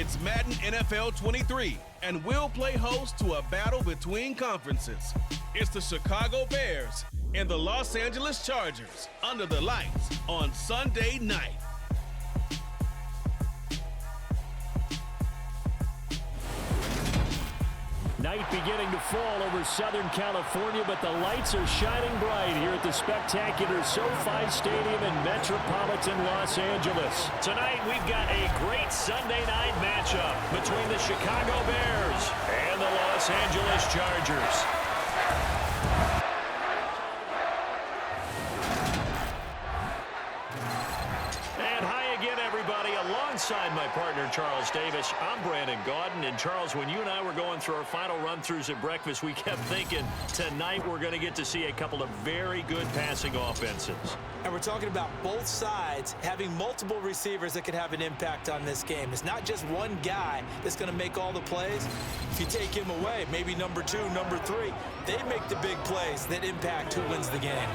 It's Madden NFL 23, and we'll play host to a battle between conferences. It's the Chicago Bears and the Los Angeles Chargers under the lights on Sunday night. Night beginning to fall over Southern California, but the lights are shining bright here at the spectacular SoFi Stadium in metropolitan Los Angeles. Tonight, we've got a great Sunday night matchup between the Chicago Bears and the Los Angeles Chargers. Alongside my partner, Charles Davis, I'm Brandon Gaudin. And Charles, when you and I were going through our final run-throughs at breakfast, we kept thinking tonight we're going to get to see a couple of very good passing offenses. And we're talking about both sides having multiple receivers that can have an impact on this game. It's not just one guy that's going to make all the plays. If you take him away, maybe number 2, number 3, they make the big plays that impact who wins the game.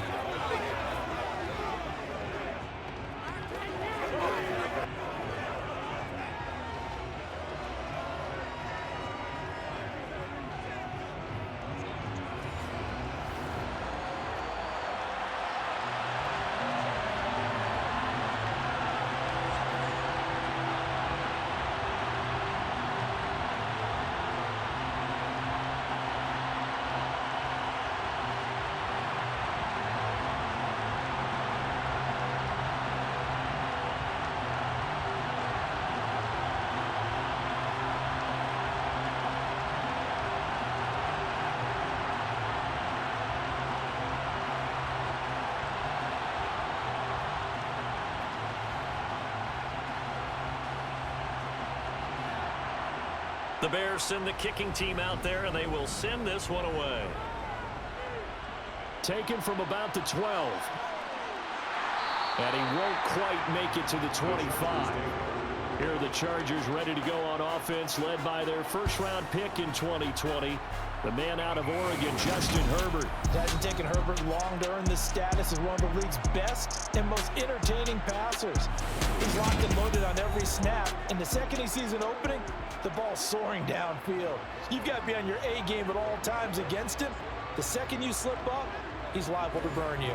The Bears send the kicking team out there, and they will send this one away. Taken from about the 12. And he won't quite make it to the 25. Here are the Chargers ready to go on offense, led by their first-round pick in 2020. The man out of Oregon, Justin Herbert. It hasn't taken Herbert long to earn this status as one of the league's best and most entertaining passers. He's locked and loaded on every snap. And the second he sees an opening, the ball's soaring downfield. You've got to be on your A game at all times against him. The second you slip up, he's liable to burn you.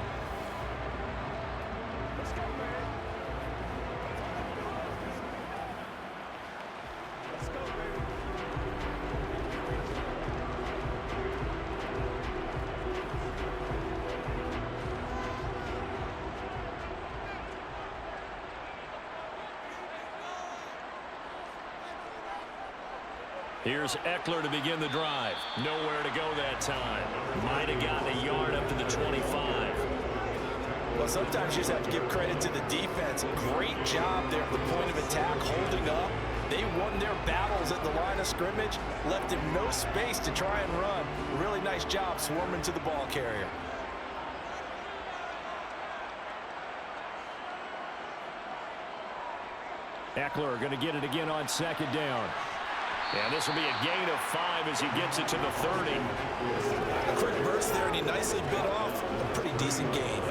Here's Eckler to begin the drive. Nowhere to go that time. Might have gotten a yard up to the 25. Well, sometimes you just have to give credit to the defense. Great job there at the point of attack, holding up. They won their battles at the line of scrimmage, left him no space to try and run. Really nice job swarming to the ball carrier. Eckler going to get it again on second down. And this will be a gain of 5 as he gets it to the 30. A quick burst there, and he nicely bit off a pretty decent gain.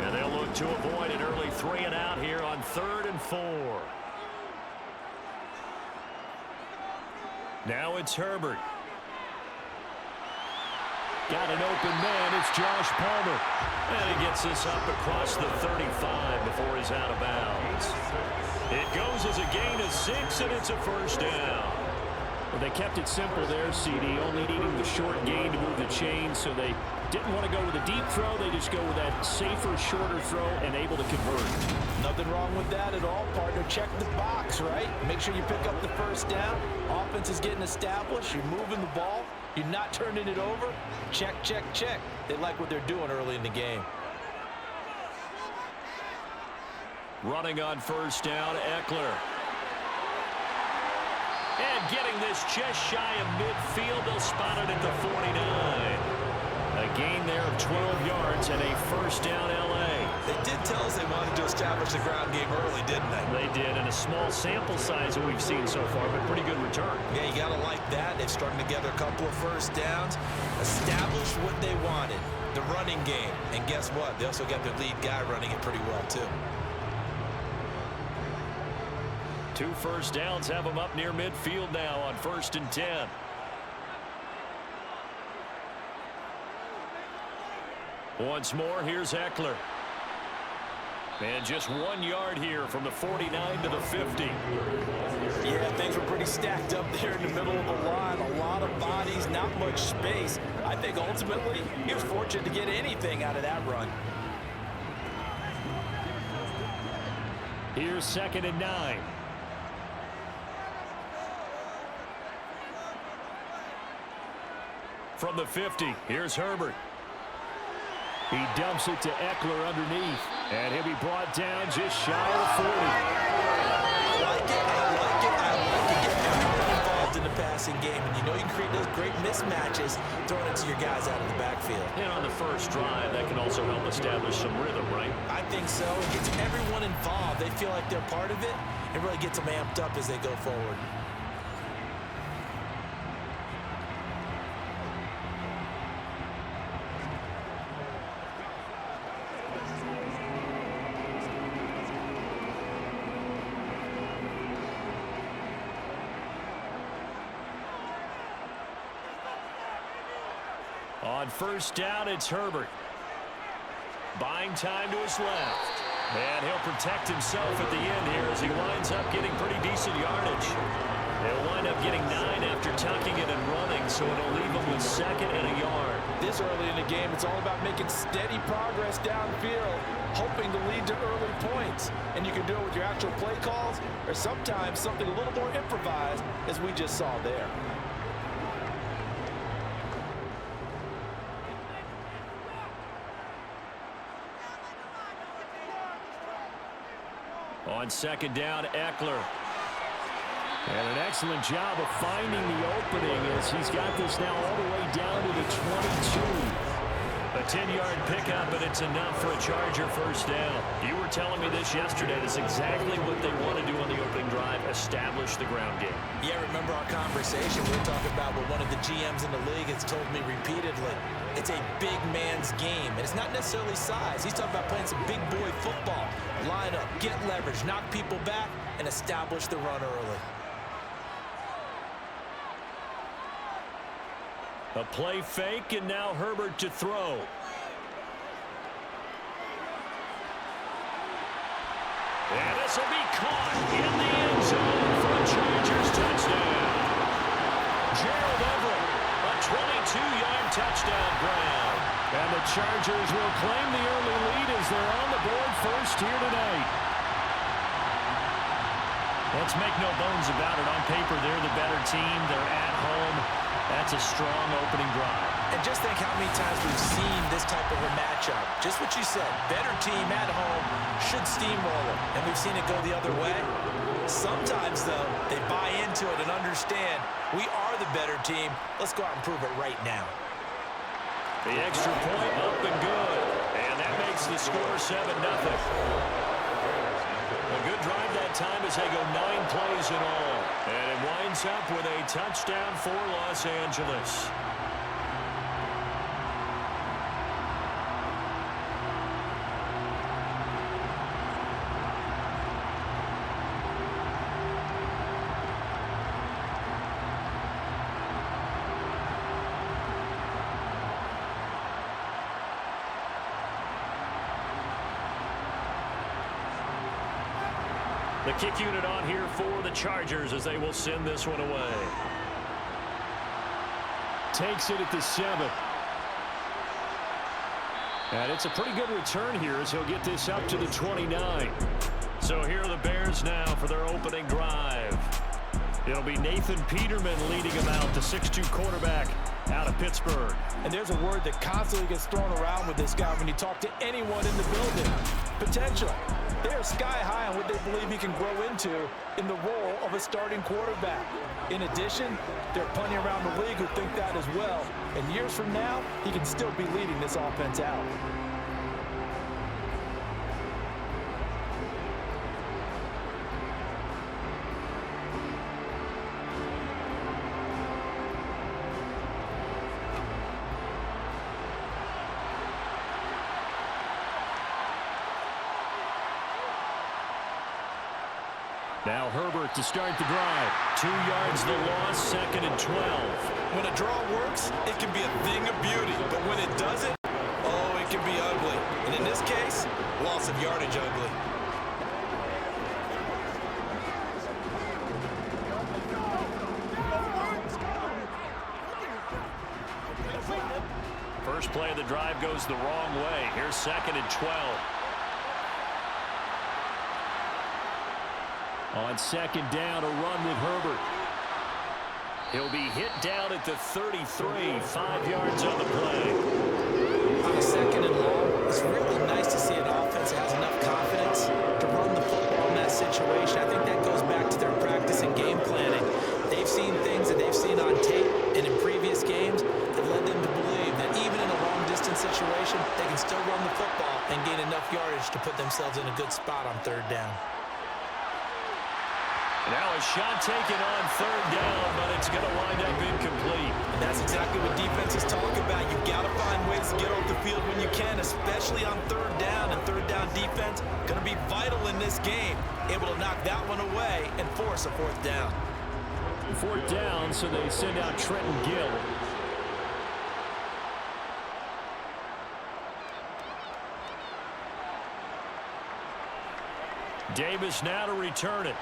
And they'll look to avoid an early 3 and out here on 3rd and 4. Now it's Herbert. Got an open man. It's Josh Palmer. And he gets this up across the 35 before he's out of bounds. It goes as a gain of 6, and it's a first down. Well, they kept it simple there, CD, only needing the short gain to move the chain, so they didn't want to go with a deep throw. They just go with that safer, shorter throw and able to convert. Nothing wrong with that at all, partner. Check the box, right? Make sure you pick up the first down. Offense is getting established. You're moving the ball. You're not turning it over. Check, check, check. They like what they're doing early in the game. Running on first down, Eckler. And getting this just shy of midfield, they'll spot it at the 49. A gain there of 12 yards and a first down, L.A. They did tell us they wanted to establish the ground game early, didn't they? They did, and a small sample size that we've seen so far, but pretty good return. Yeah, you got to like that. They've strung together a couple of first downs, established what they wanted. the running game. And guess what? They also got their lead guy running it pretty well, too. 2 first downs have them up near midfield now on 1st and 10. Once more, here's Eckler. And just 1 yard here from the 49 to the 50. Yeah, things were pretty stacked up there in the middle of the line. A lot of bodies, not much space. I think ultimately he was fortunate to get anything out of that run. Here's 2nd and 9. From the 50, here's Herbert. He dumps it to Eckler underneath, and he'll be brought down just shy of the 40. I like it. Get everyone involved in the passing game, and you know you can create those great mismatches throwing it to your guys out of the backfield. And on the first drive, that can also help establish some rhythm, right? I think so. It gets everyone involved. They feel like they're part of it, and really gets them amped up as they go forward. On first down, it's Herbert. Buying time to his left. And he'll protect himself at the end here as he winds up getting pretty decent yardage. They'll wind up getting 9 after tucking it and running, so it'll leave him with 2nd and a yard. This early in the game, it's all about making steady progress downfield, hoping to lead to early points. And you can do it with your actual play calls, or sometimes something a little more improvised, as we just saw there. On 2nd down, Eckler. And an excellent job of finding the opening as he's got this now all the way down to the 22. A 10-yard pickup, and it's enough for a Charger first down. You were telling me this yesterday. That's exactly what they want to do on the opening drive, establish the ground game. Yeah, remember our conversation? We were talking about what one of the GMs in the league has told me repeatedly. It's a big man's game, and it's not necessarily size. He's talking about playing some big boy football. Line up, get leverage, knock people back, and establish the run early. A play fake, and now Herbert to throw. And this will be caught in the end zone for a Chargers touchdown. Gerald Everett, a 22-yard touchdown grab. And the Chargers will claim the early lead as they're on the board first here tonight. Let's make no bones about it. On paper, they're the better team. They're at home. That's a strong opening drive. And just think how many times we've seen this type of a matchup. Just what you said, better team at home should steamroll them. And we've seen it go the other way. Sometimes, though, they buy into it and understand we are the better team. Let's go out and prove it right now. The extra point up and good. And that makes the score 7-0. A good drive that time as they go 9 plays in all. And it winds up with a touchdown for Los Angeles. The kick unit on here for the Chargers as they will send this one away. Takes it at the 7. And it's a pretty good return here as he'll get this up to the 29. So here are the Bears now for their opening drive. It'll be Nathan Peterman leading them out, the 6'2 quarterback out of Pittsburgh. And there's a word that constantly gets thrown around with this guy when you talk to anyone in the building. Potential. They're sky high on what they believe he can grow into in the role of a starting quarterback. In addition, there are plenty around the league who think that as well. And years from now, he can still be leading this offense out. Now Herbert to start the drive. 2 yards the loss, 2nd and 12. When a draw works, it can be a thing of beauty. But when it doesn't, oh, it can be ugly. And in this case, loss of yardage ugly. First play of the drive goes the wrong way. Here's 2nd and 12. On 2nd down, a run with Herbert. He'll be hit down at the 33, 5 yards on the play. On a 2nd and long, it's really nice to see an offense that has enough confidence to run the football in that situation. I think that goes back to their practice and game planning. They've seen things that they've seen on tape and in previous games that led them to believe that even in a long-distance situation, they can still run the football and gain enough yardage to put themselves in a good spot on 3rd down. Now a shot taken on 3rd down, but it's going to wind up incomplete. And that's exactly what defenses talk about. You've got to find ways to get off the field when you can, especially on 3rd down. And 3rd down defense going to be vital in this game, able to knock that one away and force a 4th down. 4th down, so they send out Trenton Gill. Davis now to return it.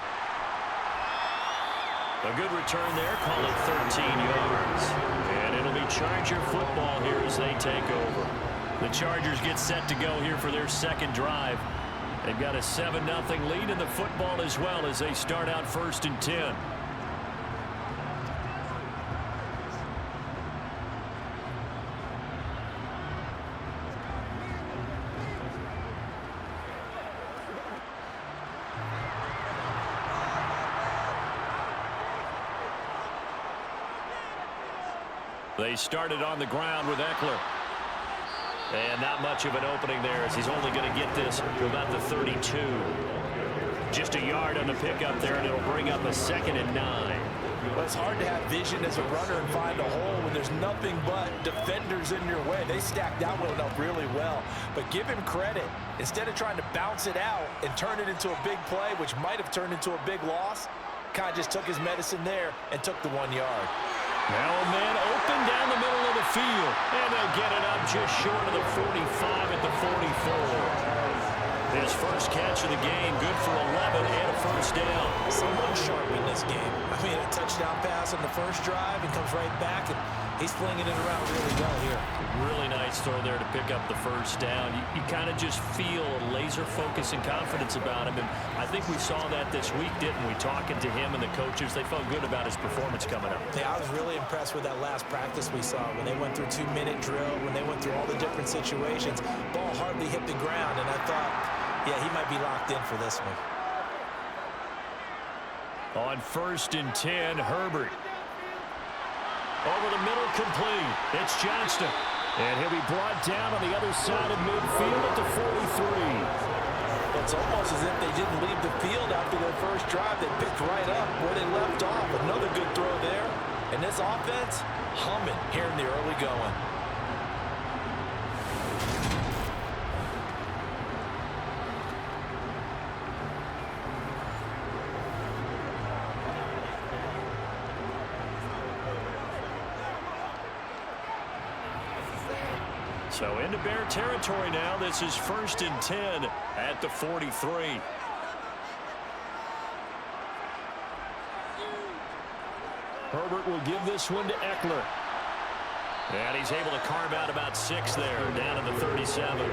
A good return there, call it 13 yards. And it'll be Charger football here as they take over. The Chargers get set to go here for their 2nd drive. They've got a 7-0 lead in the football as well as they start out 1st and 10. They started on the ground with Eckler. And not much of an opening there as he's only going to get this to about the 32. Just a yard on the pickup there, and it'll bring up a 2nd and 9. Well, it's hard to have vision as a runner and find a hole when there's nothing but defenders in your way. They stacked that one up really well. But give him credit. Instead of trying to bounce it out and turn it into a big play, which might have turned into a big loss, kind of just took his medicine there and took the 1 yard. Now a man open down the middle of the field. And they'll get it up just short of the 45 at the 44. His first catch of the game, good for 11 and a 1st down. Someone sharp in this game. I mean, a touchdown pass on the first drive and comes right back, and he's flinging it around really well here. Really nice throw there to pick up the 1st down. You kind of just feel a laser focus and confidence about him, and I think we saw that this week, didn't we? Talking to him and the coaches, they felt good about his performance coming up. Yeah, I was really impressed with that last practice we saw when they went through 2-minute drill, when they went through all the different situations. Ball hardly hit the ground, and I thought, yeah, he might be locked in for this one. On 1st and 10, Herbert. Over the middle, complete. It's Johnston. And he'll be brought down on the other side of midfield at the 43. It's almost as if they didn't leave the field after their first drive. They picked right up where they left off. Another good throw there. And this offense, humming here in the early going. So into Bear territory now. This is 1st and 10 at the 43. Herbert will give this one to Eckler. And he's able to carve out about 6 there, down to the 37.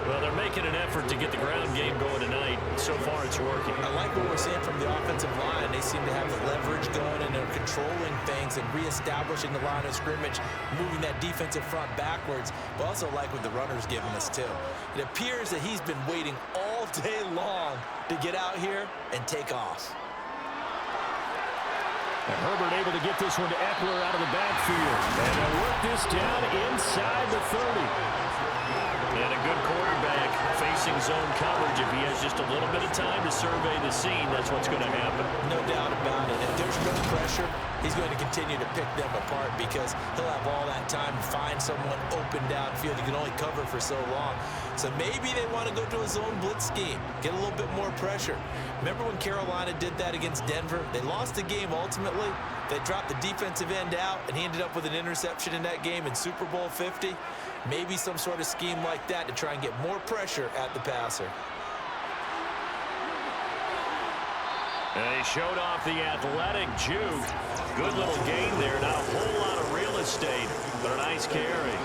Well, they're making an effort to get the ground game going tonight. So far, it's working. I like what we're seeing from the offensive line. They seem to have the leverage going, and they're controlling things and reestablishing the line of scrimmage, moving that defensive front backwards. But also like what the runner's giving us, too. It appears that he's been waiting all day long to get out here and take off. And Herbert able to get this one to Eckler out of the backfield. And they'll work this down inside the 30. And a good quarterback facing zone coverage. If he has just a little bit of time to survey the scene, that's what's going to happen. No doubt about it. If there's no pressure, he's going to continue to pick them apart because he'll have all that time to find someone open downfield. He can only cover for so long. So maybe they want to go to a zone blitz scheme, get a little bit more pressure. Remember when Carolina did that against Denver? They lost the game ultimately. They dropped the defensive end out, and he ended up with an interception in that game in Super Bowl 50. Maybe some sort of scheme like that to try and get more pressure at the passer. And he showed off the athletic juke. Good little gain there. Not a whole lot of real estate, but a nice carry.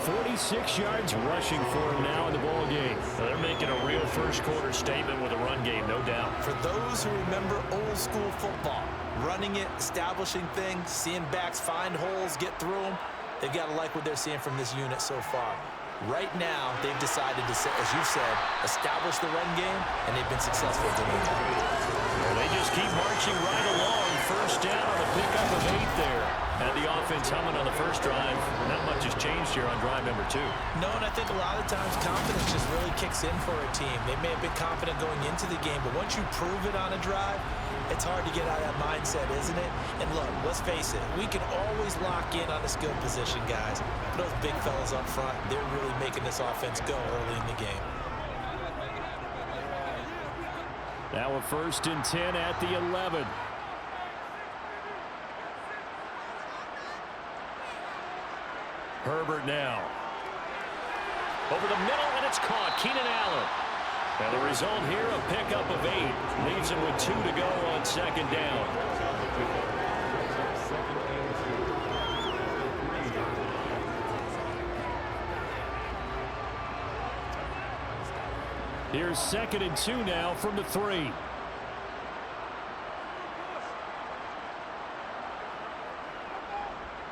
46 yards rushing for him now in the ball game. They're making a real first-quarter statement with a run game, no doubt. For those who remember old-school football, running it, establishing things, seeing backs find holes, get through them, they've got to like what they're seeing from this unit so far. Right now, they've decided to, as you said, establish the run game, and they've been successful doing that. Well, they just keep marching right along. First down on a pickup of 8 there. Had the offense humming on the first drive. Not much has changed here on drive number 2. No, and I think a lot of times confidence just really kicks in for a team. They may have been confident going into the game, but once you prove it on a drive, it's hard to get out of that mindset, isn't it? And look, let's face it, we can always lock in on a skill position, guys. Those big fellas up front, they're really making this offense go early in the game. Now a 1st and 10 at the 11. Herbert now. Over the middle, and it's caught. Keenan Allen. And the result here, a pickup of 8. Leaves him with 2 to go on 2nd down. Here's 2nd and 2 now from the 3.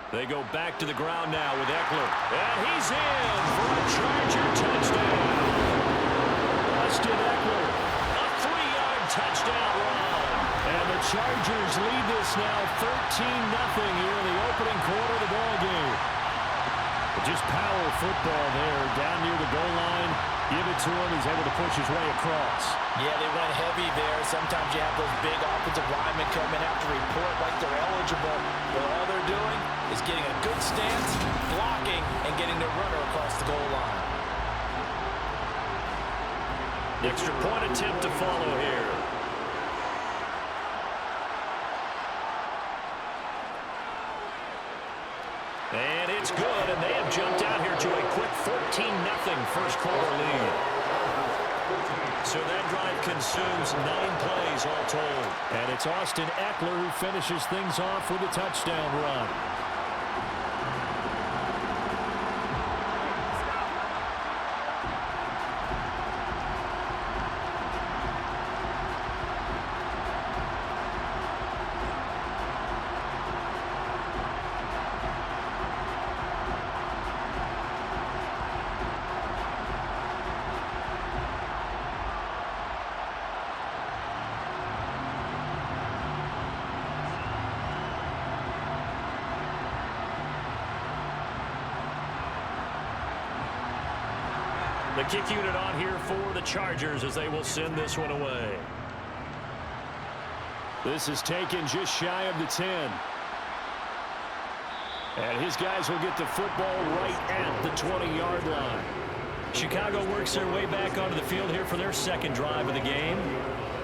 They go back to the ground now with Eckler. And he's in for a Charger touchdown. Austin Eckler. A 3-yard touchdown run. And the Chargers lead this now 13-0 here in the opening quarter of the ball game. Just power football there down near the goal line. Give it to him. He's able to push his way across. Yeah, they went heavy there. Sometimes you have those big offensive linemen come in have to report like they're eligible. But all they're doing is getting a good stance, blocking, and getting their runner across the goal line. The extra point attempt to follow here. And it's good, and they have jumped out here to a quick 14-0 first quarter lead. So that drive consumes 9 plays all told. And it's Austin Eckler who finishes things off with a touchdown run. The kick unit on here for the Chargers as they will send this one away. This is taken just shy of the 10. And his guys will get the football right at the 20-yard line. Chicago works their way back onto the field here for their 2nd drive of the game.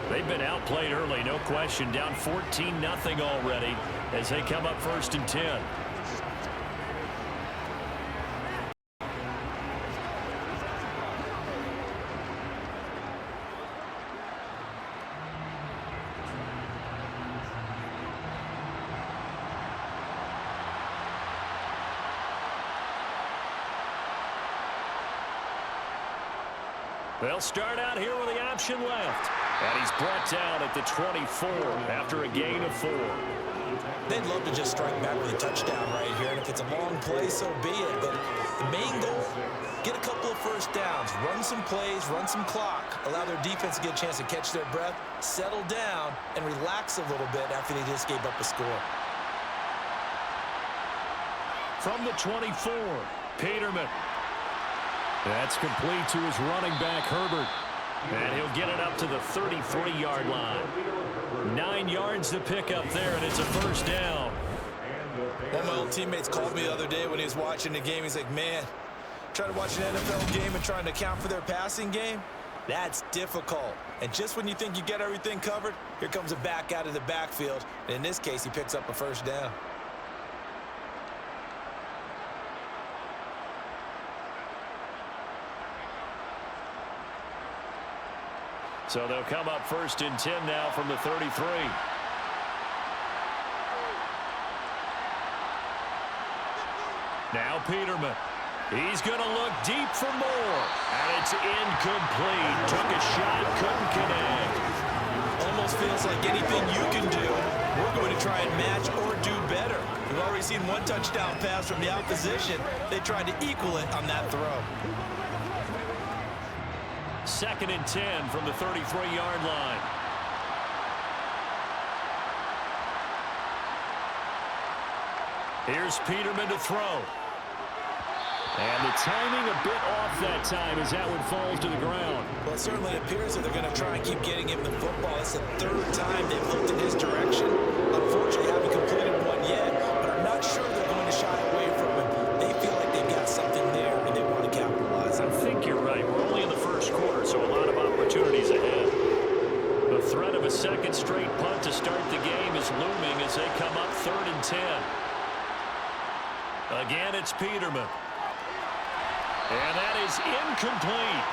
They've been outplayed early, no question. Down 14-0 already as they come up 1st and 10. They'll start out here with the option left. And he's brought down at the 24 after a gain of 4. They'd love to just strike back with a touchdown right here, and if it's a long play, so be it. But the main goal, get a couple of first downs, run some plays, run some clock, allow their defense to get a chance to catch their breath, settle down, and relax a little bit after they just gave up a score. From the 24, Peterman. That's complete to his running back, Herbert. And he'll get it up to the 33-yard line. 9 yards to pick up there, and it's a 1st down. One of my old teammates called me the other day when he was watching the game. He's like, man, trying to watch an NFL game and trying to account for their passing game, that's difficult. And just when you think you get everything covered, here comes a back out of the backfield. And in this case, he picks up a first down. So they'll come up 1st and 10 now from the 33. Now Peterman. He's going to look deep for more. And it's incomplete. Took a shot, couldn't connect. Almost feels like anything you can do, we're going to try and match or do better. We've already seen one touchdown pass from the opposition. They tried to equal it on that throw. 2nd and 10 from the 33-yard line. Here's Peterman to throw. And the timing a bit off that time as that one falls to the ground. Well, it certainly appears that they're going to try and keep getting him the football. It's the 3rd time they've looked in his direction. Unfortunately, haven't completed one yet, but I'm not sure they're going to shy away from him. They feel like they've got something there, and they want to capitalize on it. I think you're right. We're only in the 1st quarter, so a lot of opportunities ahead. The threat of a 2nd straight punt to start the game is looming as they come up 3rd and 10. Again, it's Peterman. And that is incomplete.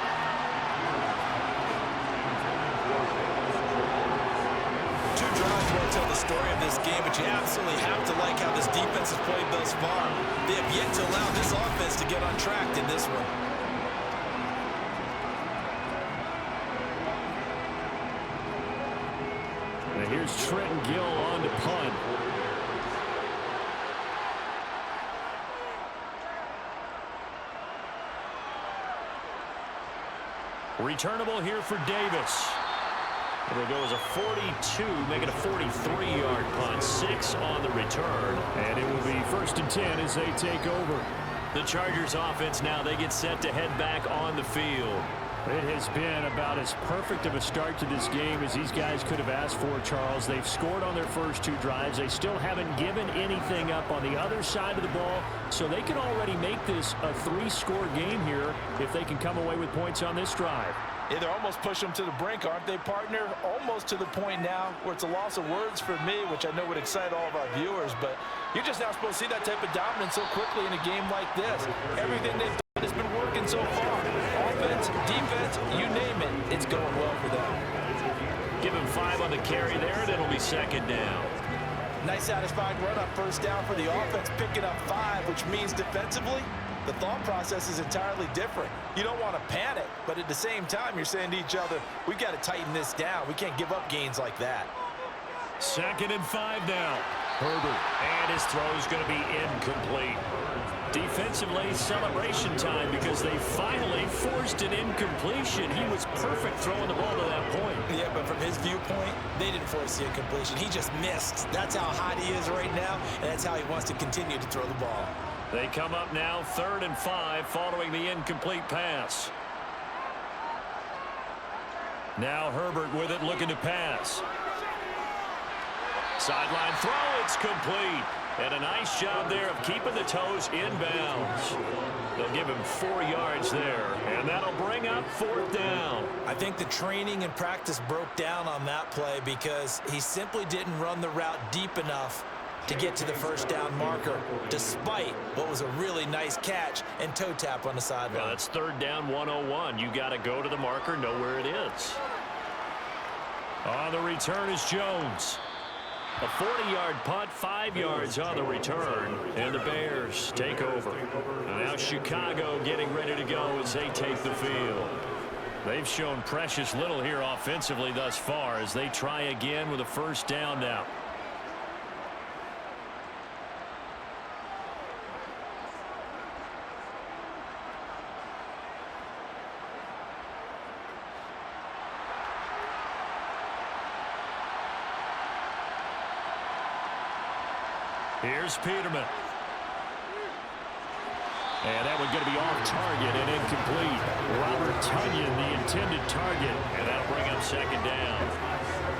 Two drives won't tell the story of this game, but you absolutely have to like how this defense has played thus far. They have yet to allow this offense to get on track in this one. And here's Trenton Gill on to punt. Returnable here for Davis. It'll go as a 42, make it a 43-yard punt. 6 on the return. And it will be 1st and 10 as they take over. The Chargers offense now, they get set to head back on the field. It has been about as perfect of a start to this game as these guys could have asked for, Charles. They've scored on their first 2 drives. They still haven't given anything up on the other side of the ball, so they can already make this a 3-score game here if they can come away with points on this drive. Yeah, they're almost pushing them to the brink, aren't they, partner? Almost to the point now where it's a loss of words for me, which I know would excite all of our viewers, but you're just not supposed to see that type of dominance so quickly in a game like this. Everything they've done has been working so far. Offense, defense, you name it, it's going well for them. Give him 5 on the carry there, and it'll be 2nd down. Nice satisfying run on 1st down for the offense, picking up 5, which means defensively, the thought process is entirely different. You don't want to panic, but at the same time, you're saying to each other, we've got to tighten this down. We can't give up gains like that. 2nd and 5 now. Herbert, and his throw is going to be incomplete. Defensively, celebration time because they finally forced an incompletion. He was perfect throwing the ball to that point. Yeah, but from his viewpoint, they didn't force the incompletion. He just missed. That's how hot he is right now, and that's how he wants to continue to throw the ball. They come up now 3rd and 5 following the incomplete pass. Now Herbert with it, looking to pass. Sideline throw, it's complete. And a nice job there of keeping the toes inbounds. They'll give him 4 yards there, and that'll bring up 4th down. I think the training and practice broke down on that play because he simply didn't run the route deep enough to get to the 1st down marker, despite what was a really nice catch and toe tap on the sideline. Well, it's 3rd down 101. You got to go to the marker, know where it is. On the return is Jones. A 40-yard punt, 5 yards on the return, and the Bears take over. And now Chicago getting ready to go as they take the field. They've shown precious little here offensively thus far as they try again with a 1st down now. Here's Peterman. And that one going to be off target and incomplete. Robert Tonyan, the intended target, and that'll bring up 2nd down.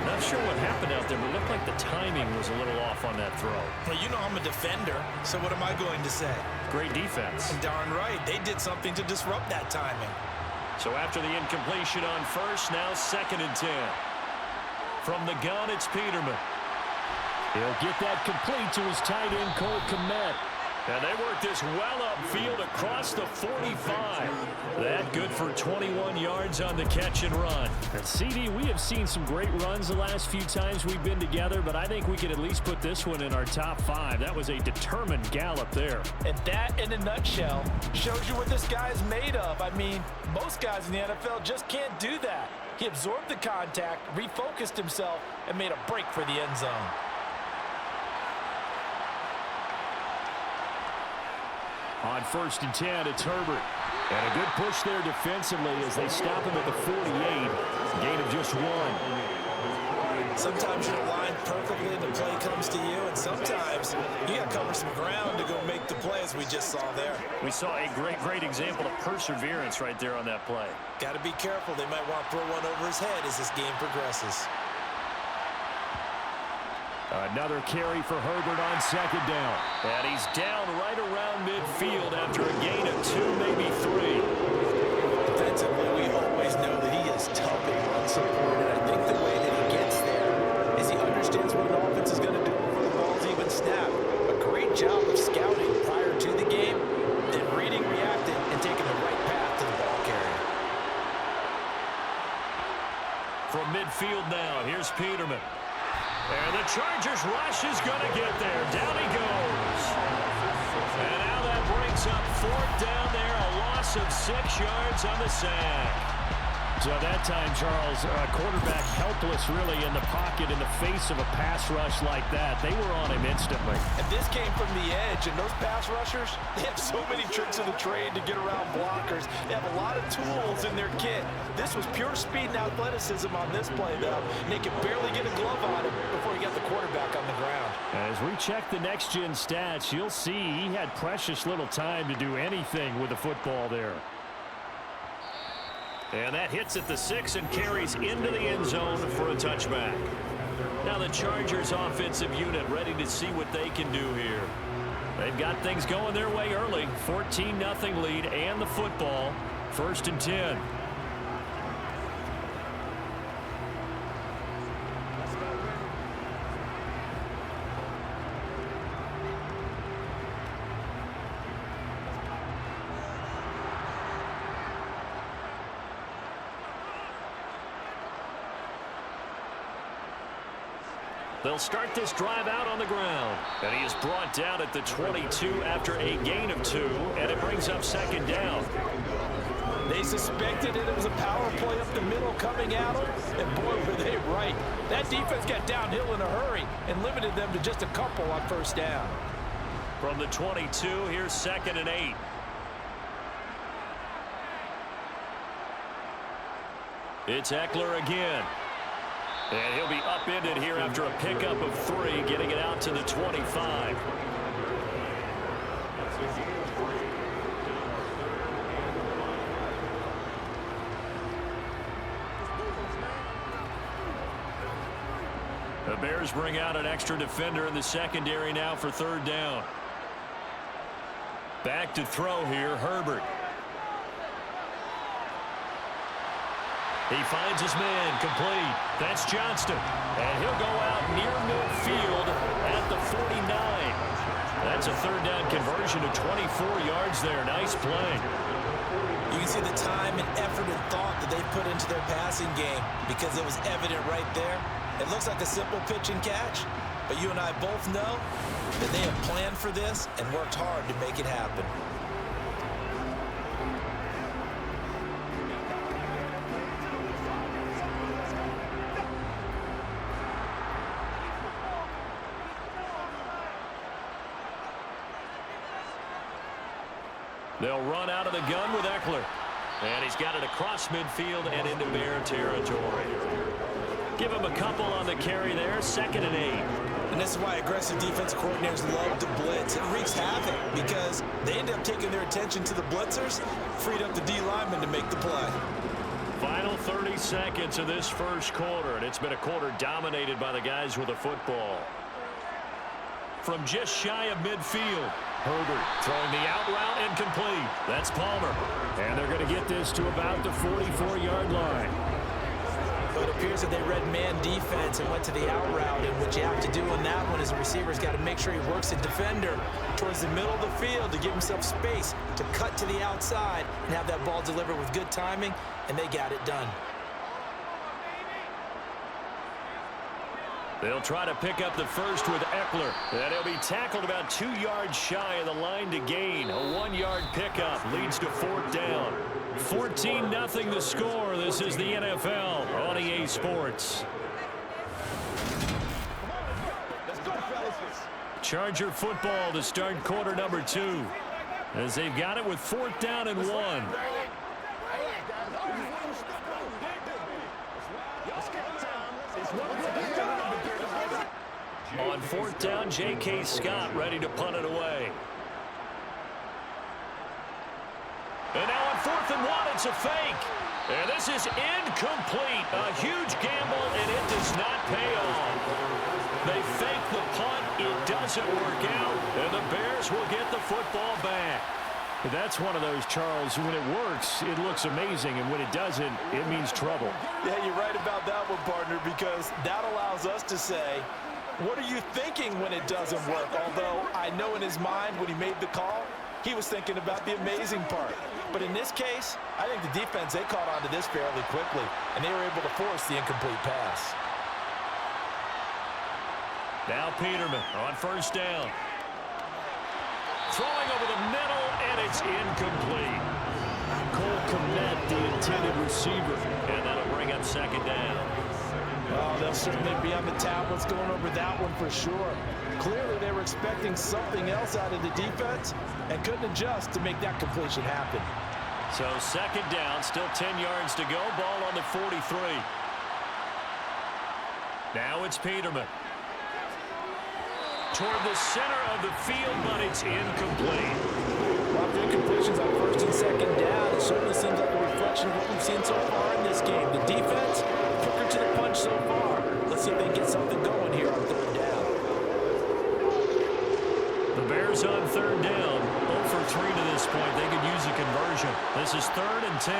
Not sure what happened out there, but it looked like the timing was a little off on that throw. Well, you know I'm a defender, so what am I going to say? Great defense. Darn right. They did something to disrupt that timing. So after the incompletion on first, now 2nd and 10. From the gun, it's Peterman. He'll get that complete to his tight end, Cole Kmet. And they work this well upfield across the 45. That good for 21 yards on the catch and run. And CD, we have seen some great runs the last few times we've been together, but I think we could at least put this one in our top 5. That was a determined gallop there. And that, in a nutshell, shows you what this guy is made of. I mean, most guys in the NFL just can't do that. He absorbed the contact, refocused himself, and made a break for the end zone. On 1st and 10, it's Herbert. And a good push there defensively as they stop him at the 48. Gain of just 1. Sometimes you're aligned perfectly and the play comes to you, and sometimes you got to cover some ground to go make the play, as we just saw there. We saw a great example of perseverance right there on that play. Got to be careful. They might want to throw one over his head as this game progresses. Another carry for Herbert on 2nd down. And he's down right around midfield after a gain of 2, maybe 3. Defensively, we always know that he is tough and unsupported. I think the way that he gets there is he understands what an offense is going to do before the ball's even snapped. A great job of scouting prior to the game, then reading, reacting, and taking the right path to the ball carrier. From midfield now, here's Peterman. And the Chargers rush is going to get there. Down he goes. And now that brings up 4th down there, a loss of 6 yards on the sack. So that time, Charles, quarterback helpless really in the pocket in the face of a pass rush like that. They were on him instantly. And this came from the edge, and those pass rushers, they have so many tricks of the trade to get around blockers. They have a lot of tools in their kit. This was pure speed and athleticism on this play, though. And they could barely get a glove on him before he got the quarterback on the ground. As we check the next-gen stats, you'll see he had precious little time to do anything with the football there. And that hits at the 6 and carries into the end zone for a touchback. Now the Chargers offensive unit ready to see what they can do here. They've got things going their way early. 14-0 lead and the football. 1st and 10. They'll start this drive out on the ground. And he is brought down at the 22 after a gain of 2, and it brings up 2nd down. They suspected it was a power play up the middle coming at them, and boy, were they right. That defense got downhill in a hurry and limited them to just a couple on 1st down. From the 22, here's 2nd and 8. It's Eckler again. And he'll be upended here after a pickup of 3, getting it out to the 25. The Bears bring out an extra defender in the secondary now for 3rd down. Back to throw here, Herbert. He finds his man, complete. That's Johnston. And he'll go out near midfield at the 49. That's a 3rd down conversion of 24 yards there. Nice play. You can see the time and effort and thought that they put into their passing game because it was evident right there. It looks like a simple pitch and catch, but you and I both know that they have planned for this and worked hard to make it happen. They'll run out of the gun with Eckler. And he's got it across midfield and into Bear territory. Give him a couple on the carry there. 2nd and 8. And this is why aggressive defense coordinators love to blitz. It wreaks havoc because they end up taking their attention to the blitzers, freed up the D lineman to make the play. Final 30 seconds of this first quarter, and it's been a quarter dominated by the guys with the football. From just shy of midfield, Herbert throwing the out route incomplete. That's Palmer. And they're going to get this to about the 44-yard line. But it appears that they read man defense and went to the out route. And what you have to do on that one is the receiver's got to make sure he works the defender towards the middle of the field to give himself space to cut to the outside and have that ball delivered with good timing, and they got it done. They'll try to pick up the first with Eckler. And he'll be tackled about 2 yards shy of the line to gain. A 1-yard pickup leads to 4th down. 14-0 the score. This is the NFL on EA Sports. Charger football to start quarter number 2. As they've got it with 4th down and 1. On 4th down, J.K. Scott ready to punt it away. And now on 4th and 1, it's a fake. And this is incomplete. A huge gamble, and it does not pay off. They fake the punt. It doesn't work out. And the Bears will get the football back. That's one of those, Charles, when it works, it looks amazing, and when it doesn't, it means trouble. Yeah, you're right about that one, partner, because that allows us to say, what are you thinking when it doesn't work? Although I know in his mind when he made the call, he was thinking about the amazing part. But in this case, I think the defense, they caught on to this fairly quickly, and they were able to force the incomplete pass. Now Peterman on 1st down. Throwing over the middle, and it's incomplete. Cole Kmet, the intended receiver. And that'll bring up 2nd down. Oh, they'll certainly be on the tablets going over that one for sure. Clearly, they were expecting something else out of the defense and couldn't adjust to make that completion happen. So 2nd down, still 10 yards to go. Ball on the 43. Now it's Peterman. Toward the center of the field, but it's incomplete. A lot of incompletions on 1st and 2nd down. It certainly seems like a reflection of what we've seen so far in this game. The defense, quicker to the punch so far. Let's see if they can get something going here on 3rd down. The Bears on 3rd down. 0 for 3 to this point. They could use a conversion. This is 3rd and 10.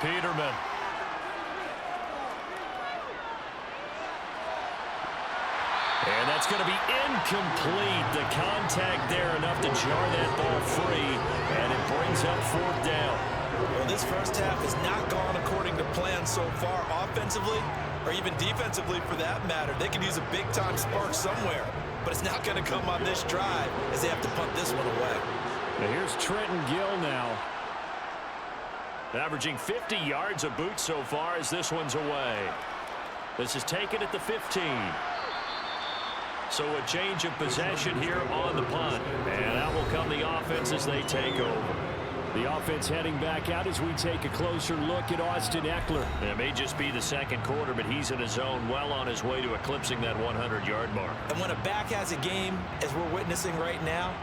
Peterman. And that's going to be incomplete. The contact there enough to jar that ball free, and it brings up 4th down. Well, this first half has not gone according to plan so far offensively or even defensively for that matter. They could use a big-time spark somewhere, but it's not going to come on this drive as they have to punt this one away. Now here's Trenton Gill now. Averaging 50 yards a boot so far as this one's away. This is taken at the 15. So a change of possession here on the punt. And out will come the offense as they take over. The offense heading back out as we take a closer look at Austin Eckler. It may just be the 2nd quarter, but he's in his zone, well on his way to eclipsing that 100-yard mark. And when a back has a game, as we're witnessing right now,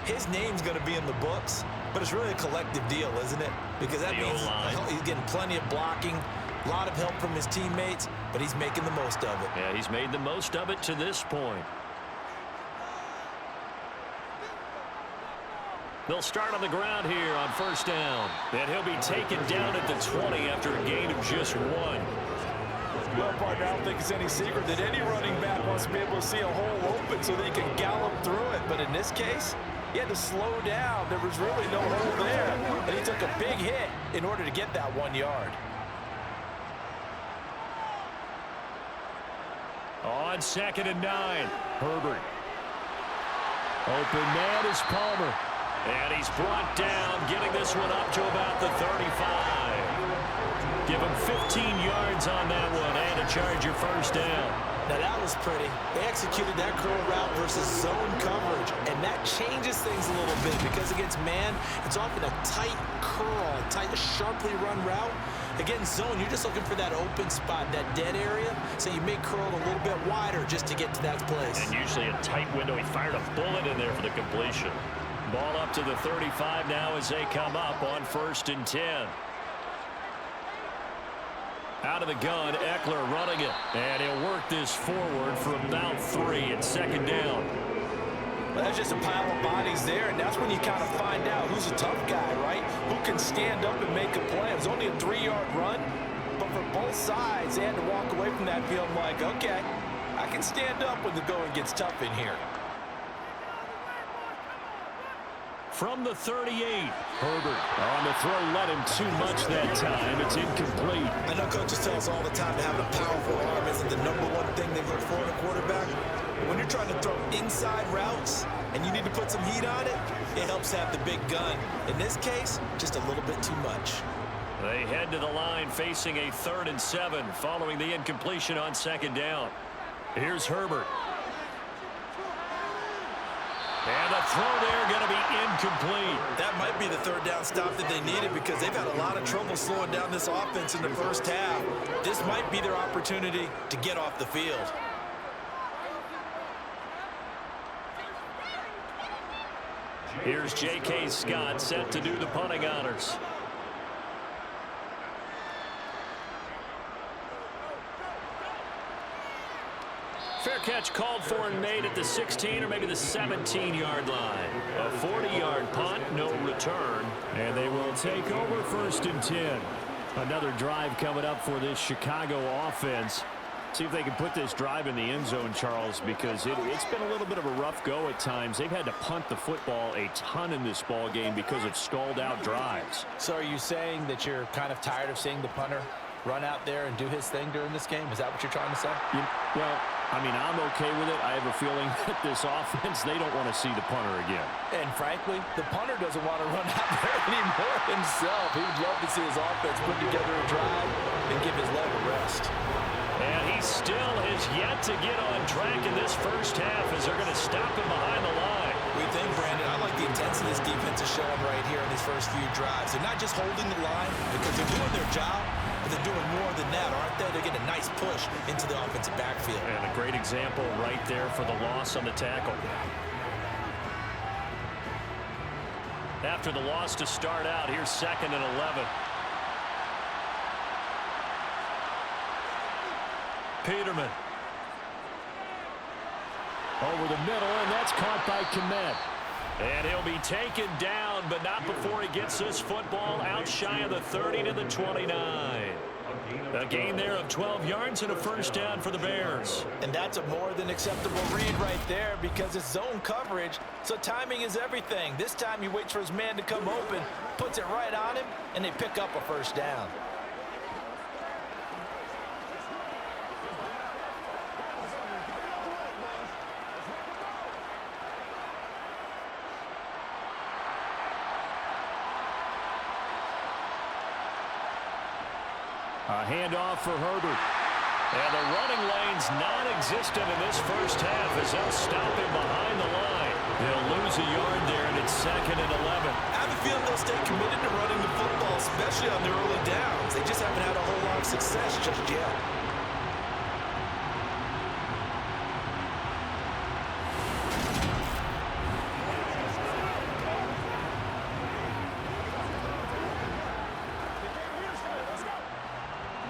his name's going to be in the books, but it's really a collective deal, isn't it? Because that means he's getting plenty of blocking, a lot of help from his teammates, but he's making the most of it. Yeah, he's made the most of it to this point. They'll start on the ground here on 1st down. And he'll be taken down at the 20 after a gain of just 1. Well, partner, I don't think it's any secret that any running back wants to be able to see a hole open so that he can gallop through it. But in this case, he had to slow down. There was really no hole there. And he took a big hit in order to get that 1 yard. On 2nd and 9. Herbert. Open man is Palmer. And he's brought down, getting this one up to about the 35. Give him 15 yards on that one and a Charger 1st down. Now that was pretty. They executed that curl route versus zone coverage, and that changes things a little bit because against man, it's often a tight curl, tight, sharply run route. Against zone, you're just looking for that open spot, that dead area, so you may curl a little bit wider just to get to that place. And usually a tight window. He fired a bullet in there for the completion. Ball up to the 35 now as they come up on 1st and 10. Out of the gun, Eckler running it. And he'll work this forward for about 3 and second down. Well, that's just a pile of bodies there, and that's when you kind of find out who's a tough guy, right? Who can stand up and make a play. It was only a 3-yard run, but for both sides, they had to walk away from that feeling like, okay, I can stand up when the going gets tough in here. From the 38, Herbert on the throw, let him too much that time. It's incomplete. I know coaches tell us all the time that having a powerful arm isn't the #1 thing they look for in a quarterback. But when you're trying to throw inside routes and you need to put some heat on it, it helps have the big gun. In this case, just a little bit too much. they head to the line facing a 3rd and 7 following the incompletion on second down. Here's Herbert. And the throw there going to be incomplete. That might be the 3rd down stop that they needed because they've had a lot of trouble slowing down this offense in the first half. This might be their opportunity to get off the field. Here's J.K. Scott set to do the punting honors. Fair catch called for and made at the 16 or maybe the 17-yard line. A 40-yard punt, no return. And they will take over 1st and 10. Another drive coming up for this Chicago offense. See if they can put this drive in the end zone, Charles, because it's been a little bit of a rough go at times. They've had to punt the football a ton in this ball game because of stalled-out drives. So are you saying that you're kind of tired of seeing the punter run out there and do his thing during this game? Is that what you're trying to say? Well, I mean, I'm okay with it. I have a feeling that this offense, they don't want to see the punter again. And frankly, the punter doesn't want to run out there anymore himself. He would love to see his offense put together a drive and give his leg a rest. And he still has yet to get on track in this first half as they're going to stop him behind the line. What do you think, Brandon? I like the intensity this defense is showing right here in these first few drives. They're not just holding the line because they're doing their job, but they're doing more than that, aren't they? They're getting a nice push into the offensive backfield. And a great example right there for the loss on the tackle. After the loss to start out, here's 2nd and 11. Peterman. Over the middle, and that's caught by Kmet. And he'll be taken down, but not before he gets this football out shy of the 30 to the 29. A gain there of 12 yards and a first down for the Bears. And that's a more than acceptable read right there because it's zone coverage, so timing is everything. This time he waits for his man to come open, puts it right on him, and they pick up a first down. A handoff for Herbert. And the running lane's non-existent in this first half as they'll stop him behind the line. They'll lose a yard there, and it's 2nd and 11. I have a feeling they'll stay committed to running the football, especially on their early downs. They just haven't had a whole lot of success just yet.